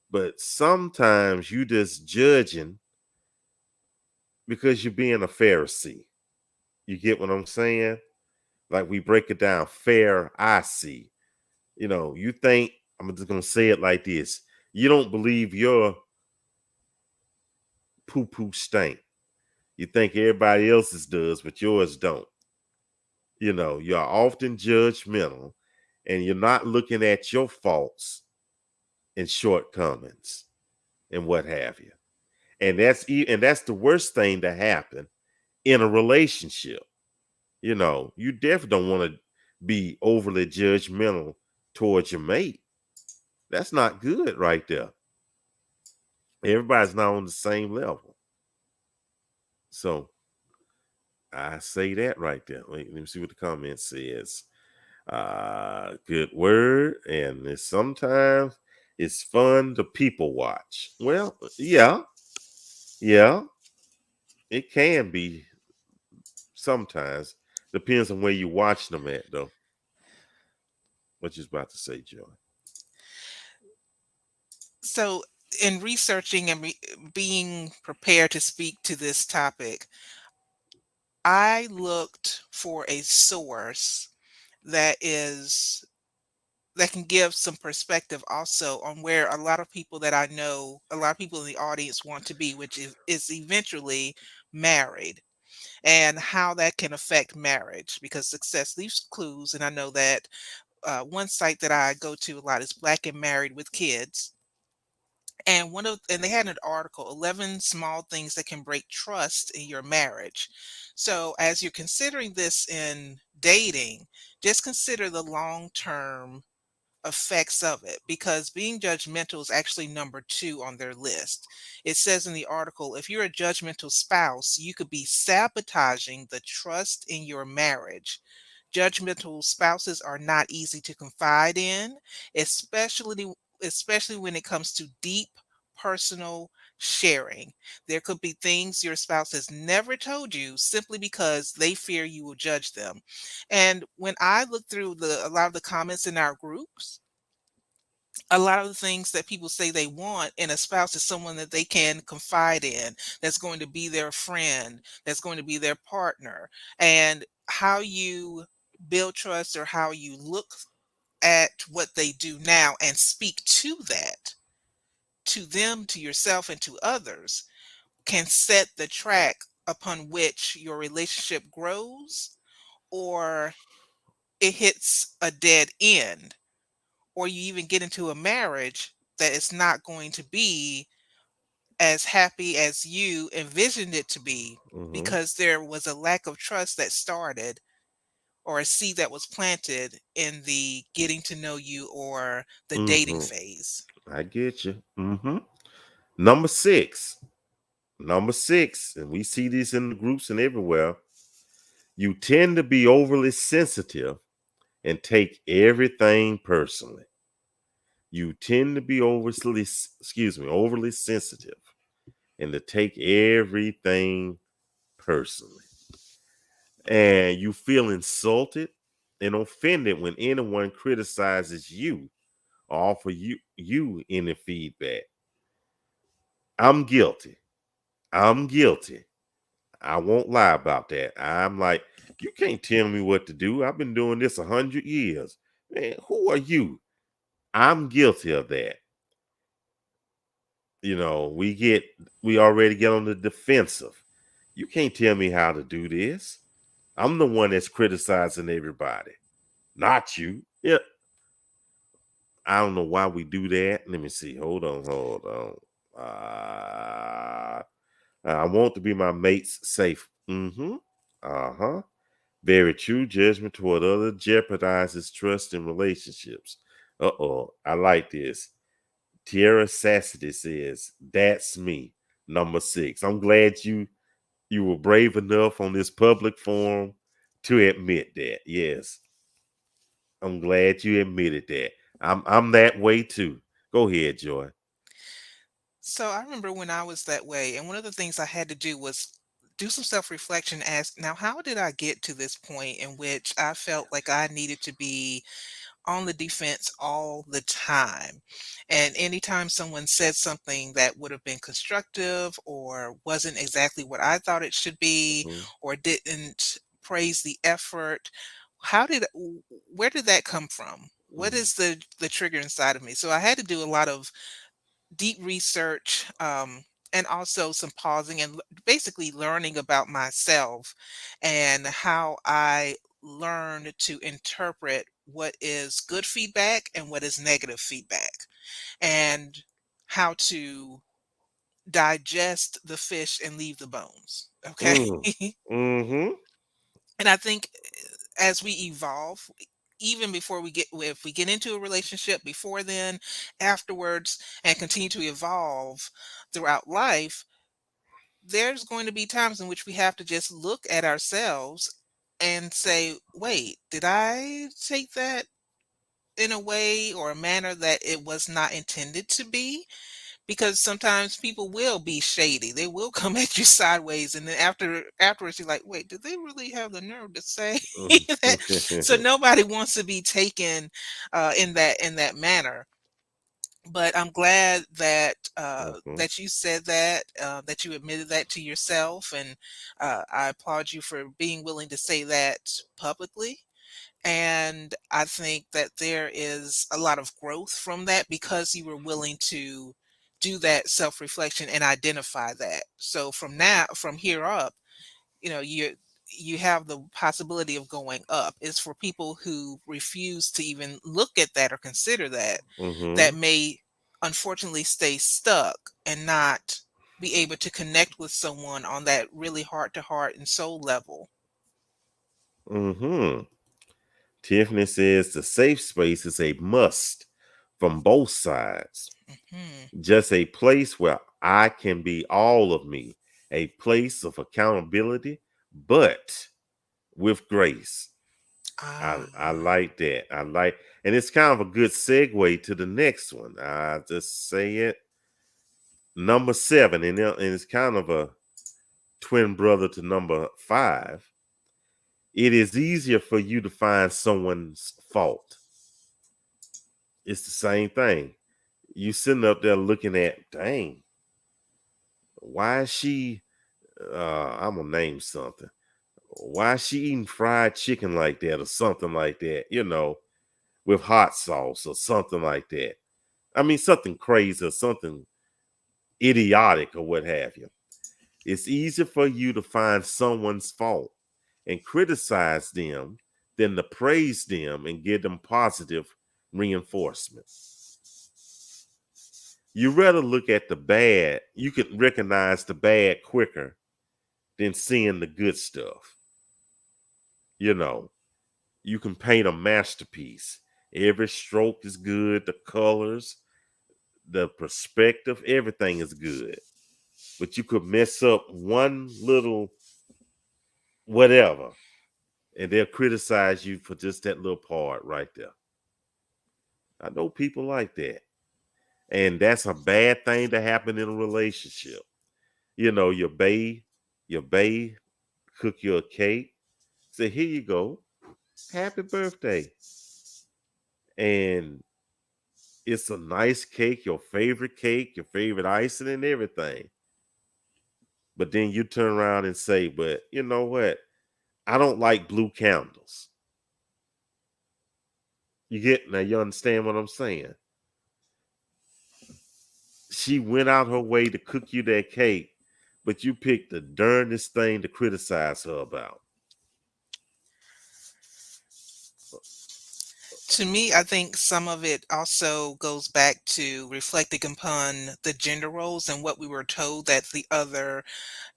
But sometimes you just judging because you're being a Pharisee. You get what I'm saying? Like we break it down, fair, I see. You think, I'm just gonna say it like this. You don't believe your poo-poo stink. You think everybody else's does, but yours don't. You're often judgmental and you're not looking at your faults and shortcomings and what have you. And that's the worst thing to happen in a relationship. You definitely don't want to be overly judgmental towards your mate. That's not good right there. Everybody's not on the same level. So I say that right there. Let me see what the comment says. Good word. And sometimes it's fun to people watch. Well, yeah, it can be sometimes. Depends on where you watch them at, though. What you about to say, Joy? So, in researching and being prepared to speak to this topic, I looked for a source that is that can give some perspective also on where a lot of people that I know, a lot of people in the audience want to be, which is eventually married, and how that can affect marriage, because success leaves clues. And I know that one site that I go to a lot is Black and Married with Kids. And they had an article, 11 small things that can break trust in your marriage. So as you're considering this in dating, just consider the long-term effects of it, because being judgmental is actually number 2 on their list. It says in the article, if you're a judgmental spouse, you could be sabotaging the trust in your marriage. Judgmental spouses are not easy to confide in, especially especially when it comes to deep personal sharing. There could be things your spouse has never told you simply because they fear you will judge them. And when I look through a lot of the comments in our groups, a lot of the things that people say they want in a spouse is someone that they can confide in, that's going to be their friend, that's going to be their partner. And how you build trust, or how you look at what they do now and speak to that, to them, to yourself, and to others, can set the track upon which your relationship grows, or it hits a dead end, or you even get into a marriage that it's not going to be as happy as you envisioned it to be, Mm-hmm. because there was a lack of trust that started, or a seed that was planted in the getting to know you or the dating Mm-hmm. phase. I get you. Mm-hmm. Number six. Number six, and we see this in the groups and everywhere. You tend to be overly sensitive and take everything personally. You tend to be overly sensitive and to take everything personally. And you feel insulted and offended when anyone criticizes you or offer you any feedback. I'm guilty. I'm guilty. I won't lie about that. I'm like, you can't tell me what to do. I've been doing this 100 years. Man, who are you? I'm guilty of that. You know, we already get on the defensive. You can't tell me how to do this. I'm the one that's criticizing everybody, not you. Yeah, I don't know why we do that. Let me see. Hold on. I want to be my mate's safe. Mm-hmm. Uh-huh. Very true. Judgment toward others jeopardizes trust in relationships. Uh-oh. I like this. Tierra Sassity says, that's me. Number six. I'm glad you were brave enough on this public forum to admit that. Yes. I'm glad you admitted that. I'm that way too. Go ahead, Joy. So I remember when I was that way, and one of the things I had to do was do some self reflection. Ask, now, how did I get to this point in which I felt like I needed to be on the defense all the time? And anytime someone said something that would have been constructive, or wasn't exactly what I thought it should be, Mm-hmm. or didn't praise the effort, how did where did that come from? What is the trigger inside of me? So I had to do a lot of deep research, and also some pausing, and basically learning about myself and how I learn to interpret what is good feedback and what is negative feedback, and how to digest the fish and leave the bones. Okay. Mm. Mm-hmm. And I think as we evolve, even before we get, if we get into a relationship, before then, afterwards, and continue to evolve throughout life, there's going to be times in which we have to just look at ourselves and say, wait, did I take that in a way or a manner that it was not intended to be? Because sometimes people will be shady. They will come at you sideways, and then afterwards you're like, wait, did they really have the nerve to say that? So nobody wants to be taken in that manner. But I'm glad that Mm-hmm. that you said that you admitted that to yourself, and I applaud you for being willing to say that publicly. And I think that there is a lot of growth from that, because you were willing to do that self reflection and identify that. So from here up, you have the possibility of going up. It's for people who refuse to even look at that or consider that, Mm-hmm. that may unfortunately stay stuck and not be able to connect with someone on that really heart to heart and soul level. Mm-hmm. Tiffany says the safe space is a must from both sides. Hmm. Just a place where I can be all of me, a place of accountability, but with grace. I Ah. like that. And it's kind of a good segue to the next one. I just say it. Number seven, and it's kind of a twin brother to number five. It is easier for you to find someone's fault. It's the same thing. You sitting up there looking at, dang, why is she? I'm gonna name something. Why is she eating fried chicken like that or something like that? With hot sauce or something like that. I mean, something crazy or something idiotic or what have you. It's easier for you to find someone's fault and criticize them than to praise them and give them positive reinforcement. You rather look at the bad, you can recognize the bad quicker than seeing the good stuff. You know, you can paint a masterpiece. Every stroke is good, the colors, the perspective, everything is good. But you could mess up one little whatever, and they'll criticize you for just that little part right there. I know people like that. And that's a bad thing to happen in a relationship. Your bae cook you a cake, say, here you go, happy birthday. And it's a nice cake, your favorite icing and everything. But then you turn around and say, but you know what? I don't like blue candles. You understand what I'm saying? She went out her way to cook you that cake, but you picked the darndest thing to criticize her about. To me, I think some of it also goes back to reflecting upon the gender roles and what we were told that the other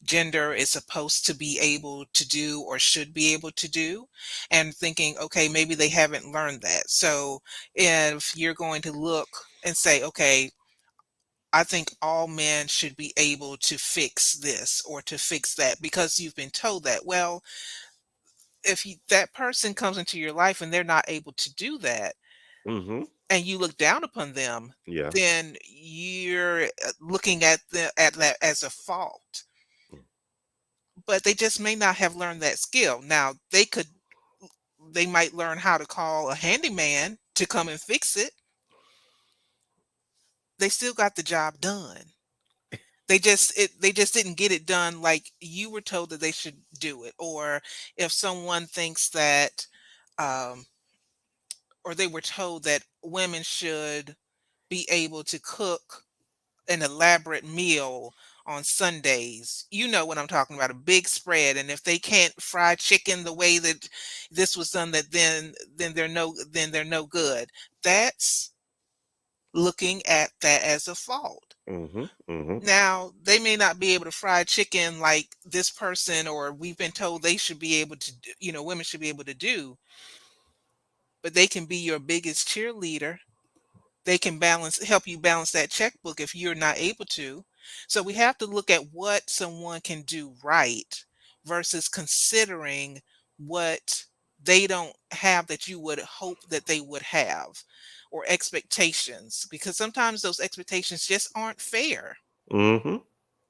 gender is supposed to be able to do or should be able to do, and thinking, okay, maybe they haven't learned that. So if you're going to look and say, okay, I think all men should be able to fix this or to fix that because you've been told that. Well, if that person comes into your life and they're not able to do that, Mm-hmm. and you look down upon them, Yeah. then you're looking at that as a fault. But they just may not have learned that skill. Now, they might learn how to call a handyman to come and fix it. They still got the job done. They just didn't get it done like you were told that they should do it. Or if someone thinks that um or they were told that women should be able to cook an elaborate meal on Sundays. You know what I'm talking about, a big spread. And if they can't fry chicken the way that this was done, that then they're no good. That's looking at that as a fault. Mm-hmm. Mm-hmm. Now, they may not be able to fry chicken like this person or we've been told they should be able to do, women should be able to do, but they can be your biggest cheerleader. They can help you balance that checkbook if you're not able to. So we have to look at what someone can do right versus considering what they don't have that you would hope that they would have, or expectations, because sometimes those expectations just aren't fair. Mm-hmm.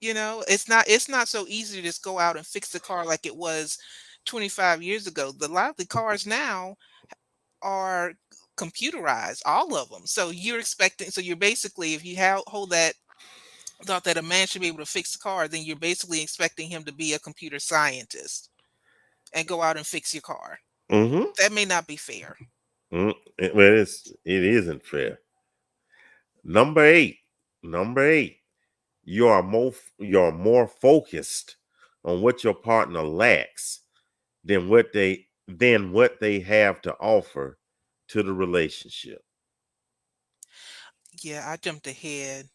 It's not so easy to just go out and fix the car like it was 25 years ago. A lot of the cars now are computerized, all of them. So you're basically, if you hold that thought that a man should be able to fix the car, then you're basically expecting him to be a computer scientist and go out and fix your car. Mm-hmm. That may not be fair. Well, it isn't fair. Number eight. Number eight. You are more focused on what your partner lacks than what they have to offer to the relationship. Yeah, I jumped ahead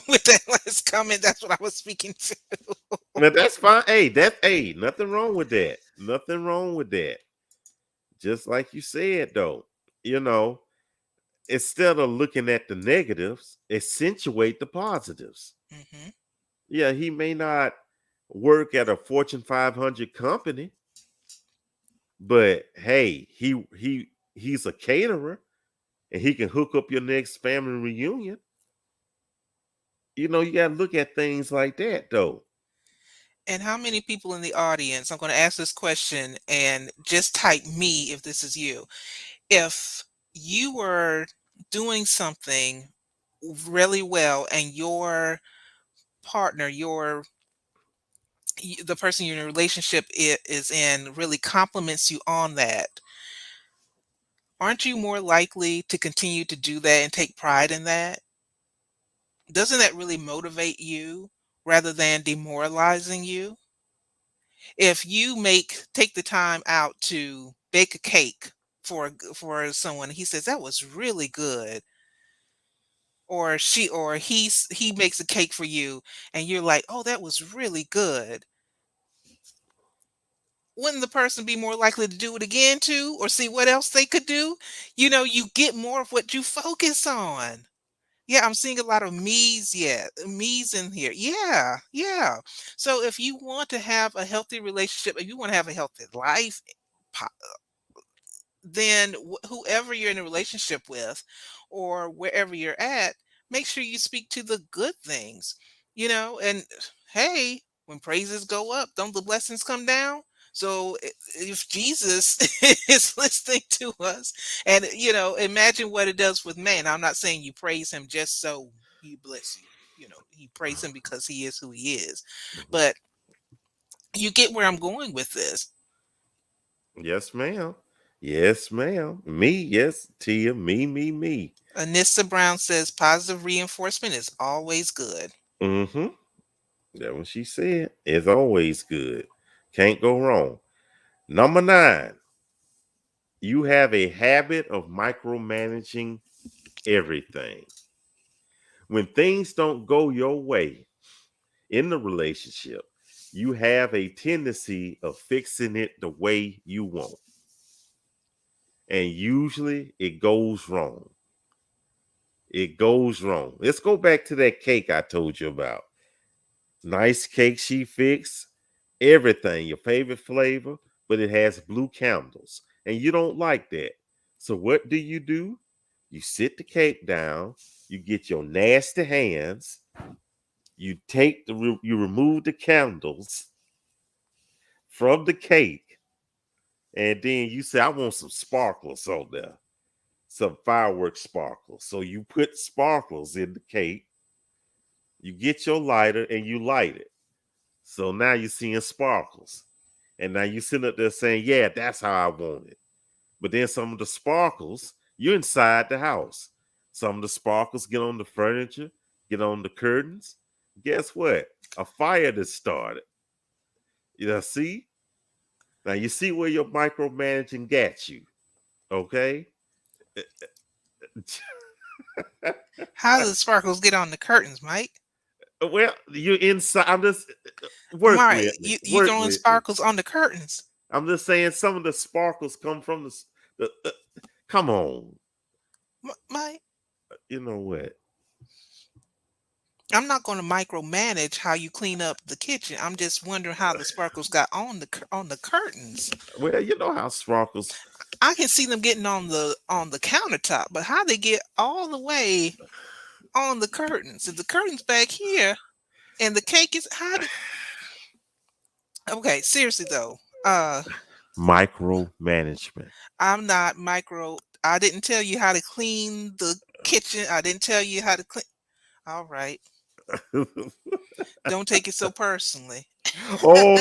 with that last comment. That's what I was speaking to. But that's fine. Hey, nothing wrong with that. Nothing wrong with that. Just like you said, though, you know, instead of looking at the negatives, accentuate the positives. Hmm. Yeah, he may not work at a Fortune 500 company, but hey, he's a caterer and he can hook up your next family reunion. You got to look at things like that, though. And how many people in the audience? I'm going to ask this question and just type me if this is you. If you were doing something really well and your partner, the person you're in a relationship is in really compliments you on that, aren't you more likely to continue to do that and take pride in that? Doesn't that really motivate you rather than demoralizing you? If you take the time out to bake a cake for someone, he says that was really good, or he makes a cake for you and you're like, "Oh, that was really good." Wouldn't the person be more likely to do it again too, or see what else they could do? You get more of what you focus on. Yeah, I'm seeing a lot of me's, yeah, me's in here. Yeah, yeah. So if you want to have a healthy relationship, if you want to have a healthy life, po- then whoever you're in a relationship with or wherever you're at, make sure you speak to the good things, and hey, when praises go up, don't the blessings come down? So if Jesus is listening to us, and imagine what it does with man. I'm not saying you praise him just so he bless you. You praise him because he is who he is. Mhm. But you get where I'm going with this. Yes, ma'am. Yes, ma'am. Me, yes, Tia, me. Anissa Brown says positive reinforcement is always good. Mm-hmm. That what she said. It's always good. Can't go wrong. Number 9, you have a habit of micromanaging everything. When things don't go your way in the relationship, you have a tendency of fixing it the way you want. And usually it goes wrong. It goes wrong. Let's go back to that cake I told you about. Nice cake she fixed, everything, your favorite flavor, but it has blue candles. And you don't like that. So what do? You sit the cake down, you get your nasty hands, you remove the candles from the cake, and then you say, I want some sparklers on there, some fireworks sparkles. So you put sparkles in the cake, you get your lighter and you light it. So now you're seeing sparkles. And now you sitting up there saying, yeah, that's how I want it. But then some of the sparkles, you're inside the house. Some of the sparkles get on the furniture, get on the curtains. Guess what? A fire that started. See? Now you see where your micromanaging got you. Okay? How do the sparkles get on the curtains, Mike? Well, you're inside. I'm just work Mike, with me. you Work throwing with me. sparkles on the curtains. I'm just saying some of the sparkles come from the come on. Mike, You know what? I'm not going to micromanage how you clean up the kitchen. I'm just wondering how the sparkles got on the curtains. Well, you know how sparkles. I can see them getting on the countertop, but how they get all the way on the curtains? If the curtains back here and the cake is how did Okay, seriously though. Micromanagement. I'm not micro I didn't tell you how to clean the kitchen. I didn't tell you how to clean. All right. Don't take it so personally. Oh,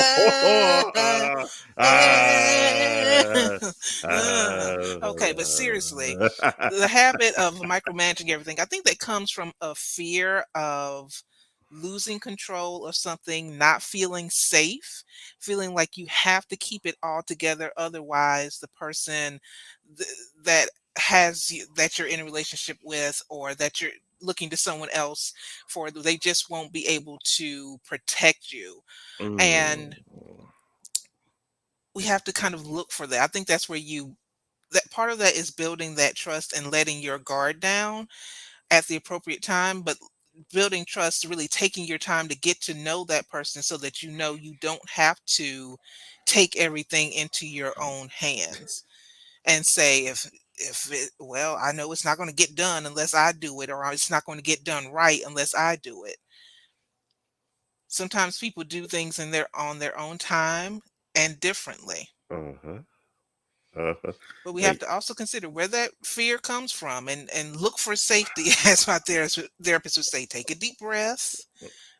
Okay, but seriously, the habit of micromanaging everything, I think that comes from a fear of losing control of something, not feeling safe, feeling like you have to keep it all together. Otherwise, the person th- that that you're in a relationship with, or that you're looking to someone else for, they just won't be able to protect you. mm, And we have to kind of look for that. I think that's where that part of that is building that trust and letting your guard down at the appropriate time, but building trust, really taking your time to get to know that person so that you don't have to take everything into your own hands and say, well, I know it's not going to get done unless I do it, or it's not going to get done right unless I do it. Sometimes people do things on their own time and differently. uh-huh. Uh-huh. But we have Hey, to also consider where that fear comes from and look for safety. As my therapist would say, take a deep breath,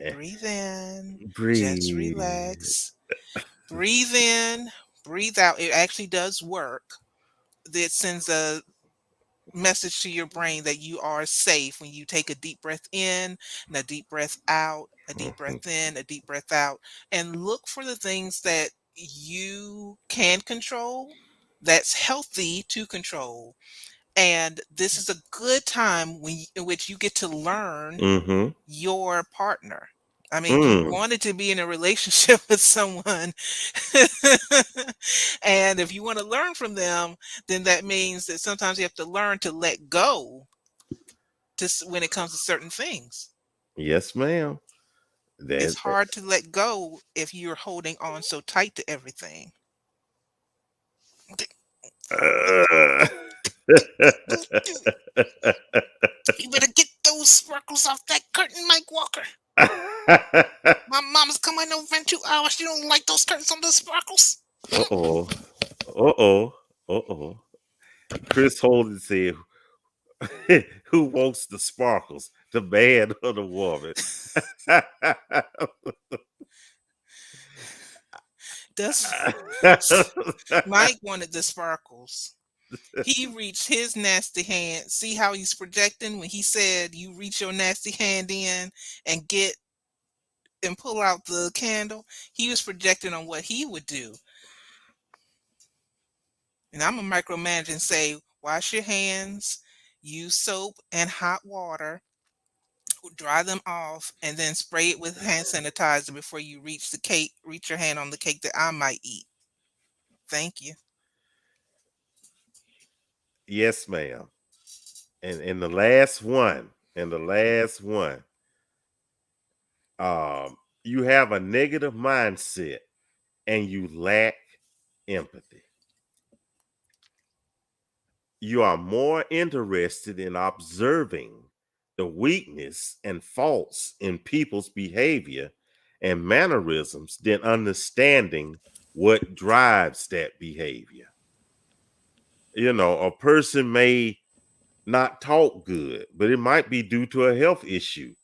eh, breathe in, just breathe. relax, breathe in, breathe out. It actually does work. It sends a message to your brain that you are safe when you take a deep breath in and a deep breath out, a deep Mhm. breath in, a deep breath out, and look for the things that you can control that's healthy to control. And this is a good time in which you get to learn Mhm. your partner. I mean, you Mm. wanted to be in a relationship with someone. And if you want to learn from them, then that means that sometimes you have to learn to let go when it comes to certain things. Yes, ma'am. It's That. hard to let go if you're holding on so tight to everything. Uh. You better get those sparkles off that curtain, Mike Walker. My mama's coming over in 2 hours. You don't like those curtains on those sparkles? Uh-oh. Uh-oh. Uh-oh. Chris Holden said, who wants the sparkles? The man or the woman? That's Mike wanted the sparkles. He reached his nasty hand. See how he's projecting when he said you reach your nasty hand in and get and pull out the candle. He was projecting on what he would do. And I'm a micromanage and say, wash your hands, use soap and hot water, dry them off, and then spray it with hand sanitizer before you reach the cake, reach your hand on the cake that I might eat. Thank you. Yes, ma'am. And the last one, and the last one, you have a negative mindset and you lack empathy. You are more interested in observing the weakness and faults in people's behavior and mannerisms than understanding what drives that behavior. A person may not talk good, but it might be due to a health issue.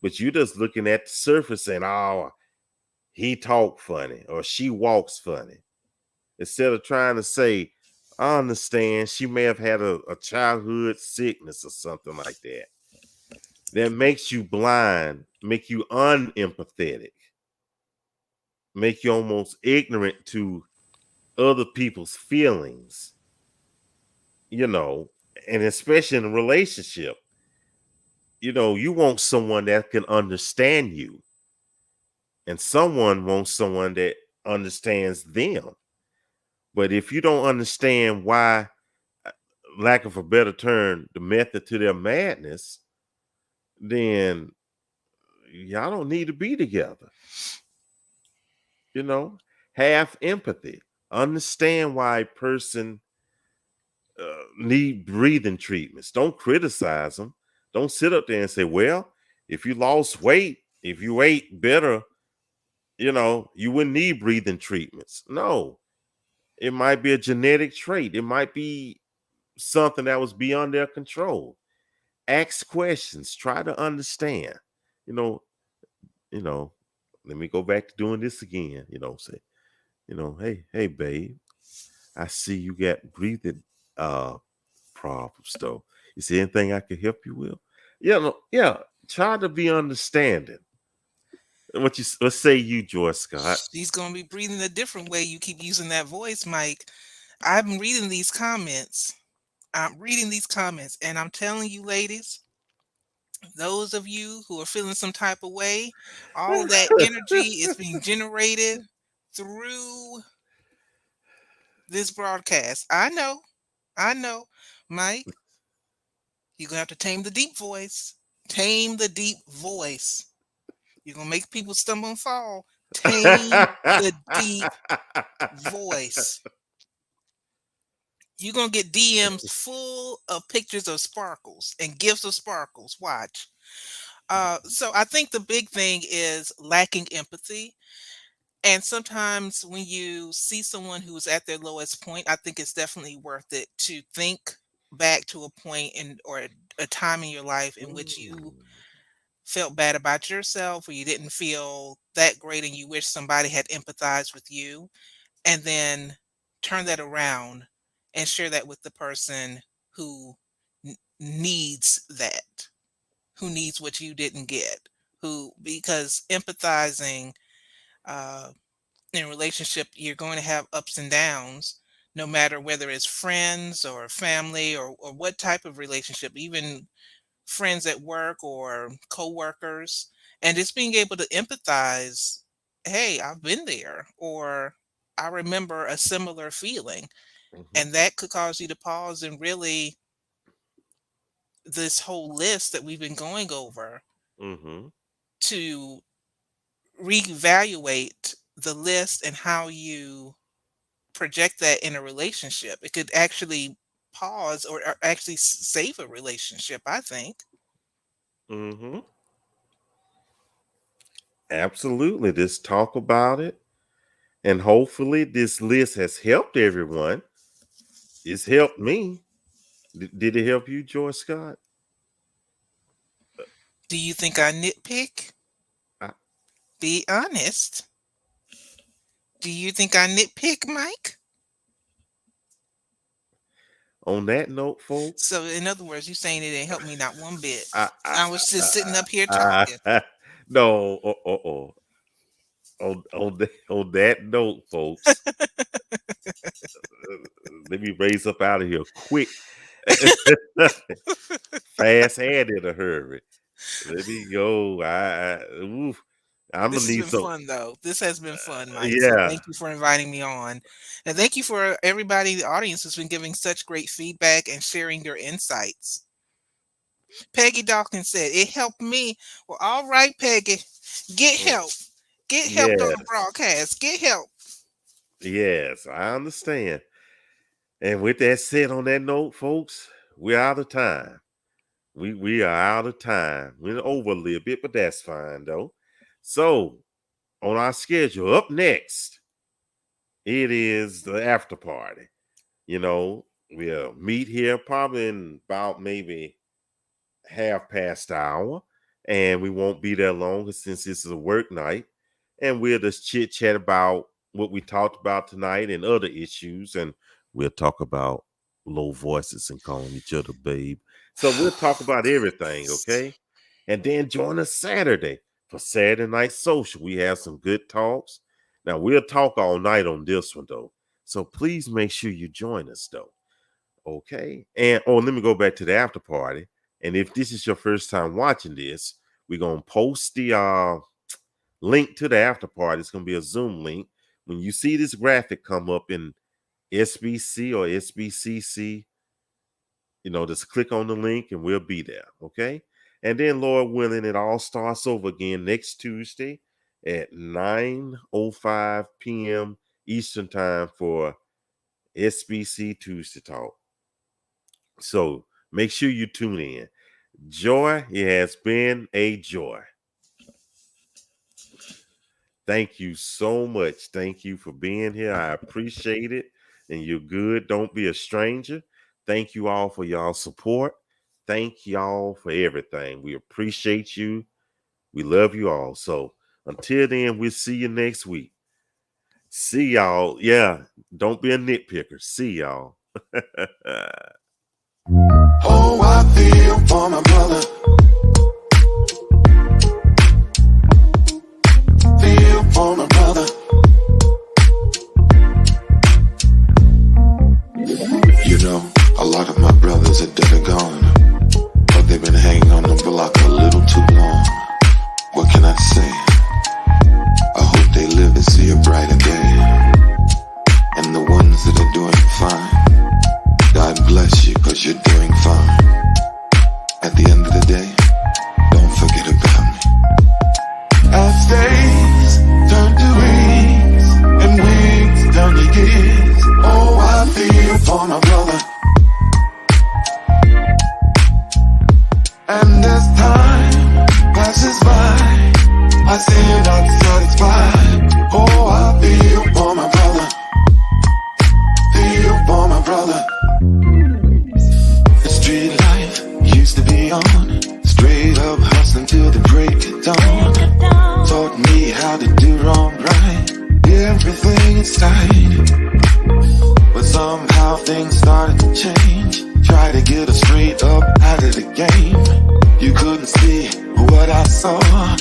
But you're just looking at the surface and, oh, he talk funny or she walks funny. Instead of trying to say, I understand she may have had a childhood sickness or something like that. That makes you blind, make you unempathetic, make you almost ignorant to other people's feelings, you know, and especially in a relationship. You want someone that can understand you, and someone wants someone that understands them. But if you don't understand why, lack of a better term, the method to their madness, then y'all don't need to be together. You know, have empathy, understand why a person need breathing treatments. Don't criticize them. Don't sit up there and say, well, if you lost weight, if you ate better, you wouldn't need breathing treatments. No, it might be a genetic trait. It might be something that was beyond their control. Ask questions, try to understand. You know, you know, let me go back to doing this again. Say, hey, babe, I see you got breathing uh problems though. Is there anything I can help you with? Yeah. Try to be understanding. What say you, George Scott? She's going to be breathing a different way. You keep using that voice, Mike. I'm reading these comments. I'm reading these comments, and I'm telling you, ladies, those of you who are feeling some type of way, all that energy is being generated through this broadcast. I know, Mike, you're going to have to tame the deep voice. Tame the deep voice. You're going to make people stumble and fall. Tame the deep voice. You're going to get DMs full of pictures of sparkles and gifts of sparkles. Watch. So I think the big thing is lacking empathy. And sometimes when you see someone who's at their lowest point, I think it's definitely worth it to think back to a point in or a time in your life in which you Mm. felt bad about yourself or you didn't feel that great and you wish somebody had empathized with you, and then turn that around and share that with the person who needs that, who needs what you didn't get, who, because empathizing, uh, in a relationship, you're going to have ups and downs, no matter whether it's friends or family or what type of relationship, even friends at work or coworkers. And just being able to empathize, hey, I've been there, or I remember a similar feeling. Mhm. And that could cause you to pause and really, this whole list that we've been going over, Mhm. to reevaluate the list and how you project that in a relationship. It could actually pause or actually save a relationship, I think. Mhm. Absolutely. Just talk about it. And hopefully this list has helped everyone. It's helped me. Did it help you, George Scott? Do you think I nitpick? I, Be honest. Do you think I nitpick, Mike? on that note, folks, So, in other words, you saying it didn't help me not one bit. I, I, I was just sitting up here I, talking. no, on that note, folks, let me raise up out of here quick, fast and in a hurry. Let me go. Oof, I'm This gonna has need been some. fun, though. This has been fun, Mike. So, Yeah. thank you for inviting me on. And thank you for everybody in the audience who's been giving such great feedback and sharing their insights. Peggy Dawkins said, it helped me. Well, all right, Peggy. Get Mm, help. Get help on the yes. broadcast. Get help. Yes, I understand. And with that said, on that note, folks, we're out of time. We are out of time. We're over a little bit, but that's fine though. So on our schedule, up next, it is the after party. You know, we'll meet here probably in about maybe half past the hour, and we won't be there long since this is a work night. And we'll just chit chat about what we talked about tonight and other issues, and we'll talk about low voices and calling each other babe. So we'll talk about everything, okay? And then join us Saturday for Saturday Night Social. We have some good talks. Now we'll talk all night on this one though. So please make sure you join us though. Okay. And let me go back to the after party. And if this is your first time watching this, we're gonna post the link to the after party. It's gonna be a Zoom link. When you see this graphic come up in SBC or SBCC, just click on the link and we'll be there. Okay. And then, Lord willing, it all starts over again next Tuesday at 9:05 p.m. Eastern time for SBC Tuesday Talk. So make sure you tune in. Joy, it has been a joy. Thank you so much. Thank you for being here. I appreciate it. And you're good. Don't be a stranger. Thank you all for y'all support. Thank y'all for everything. We appreciate you. We love you all. So until then, we'll see you next week. See y'all. Yeah, don't be a nitpicker. See y'all. Oh, I feel for my brother. Feel for my brother. You know, a lot of my brothers are dead or gone, but they've been hanging on the block a little too long. What can I say? I hope they live to see a brighter day. And the ones that are doing fine, God bless you, 'cause you're doing fine. At the end of the day, don't forget about me. As days turn to weeks, and weeks turn to years, oh, I feel for my brother. And as time passes by, I still not satisfied. Oh, I Oh.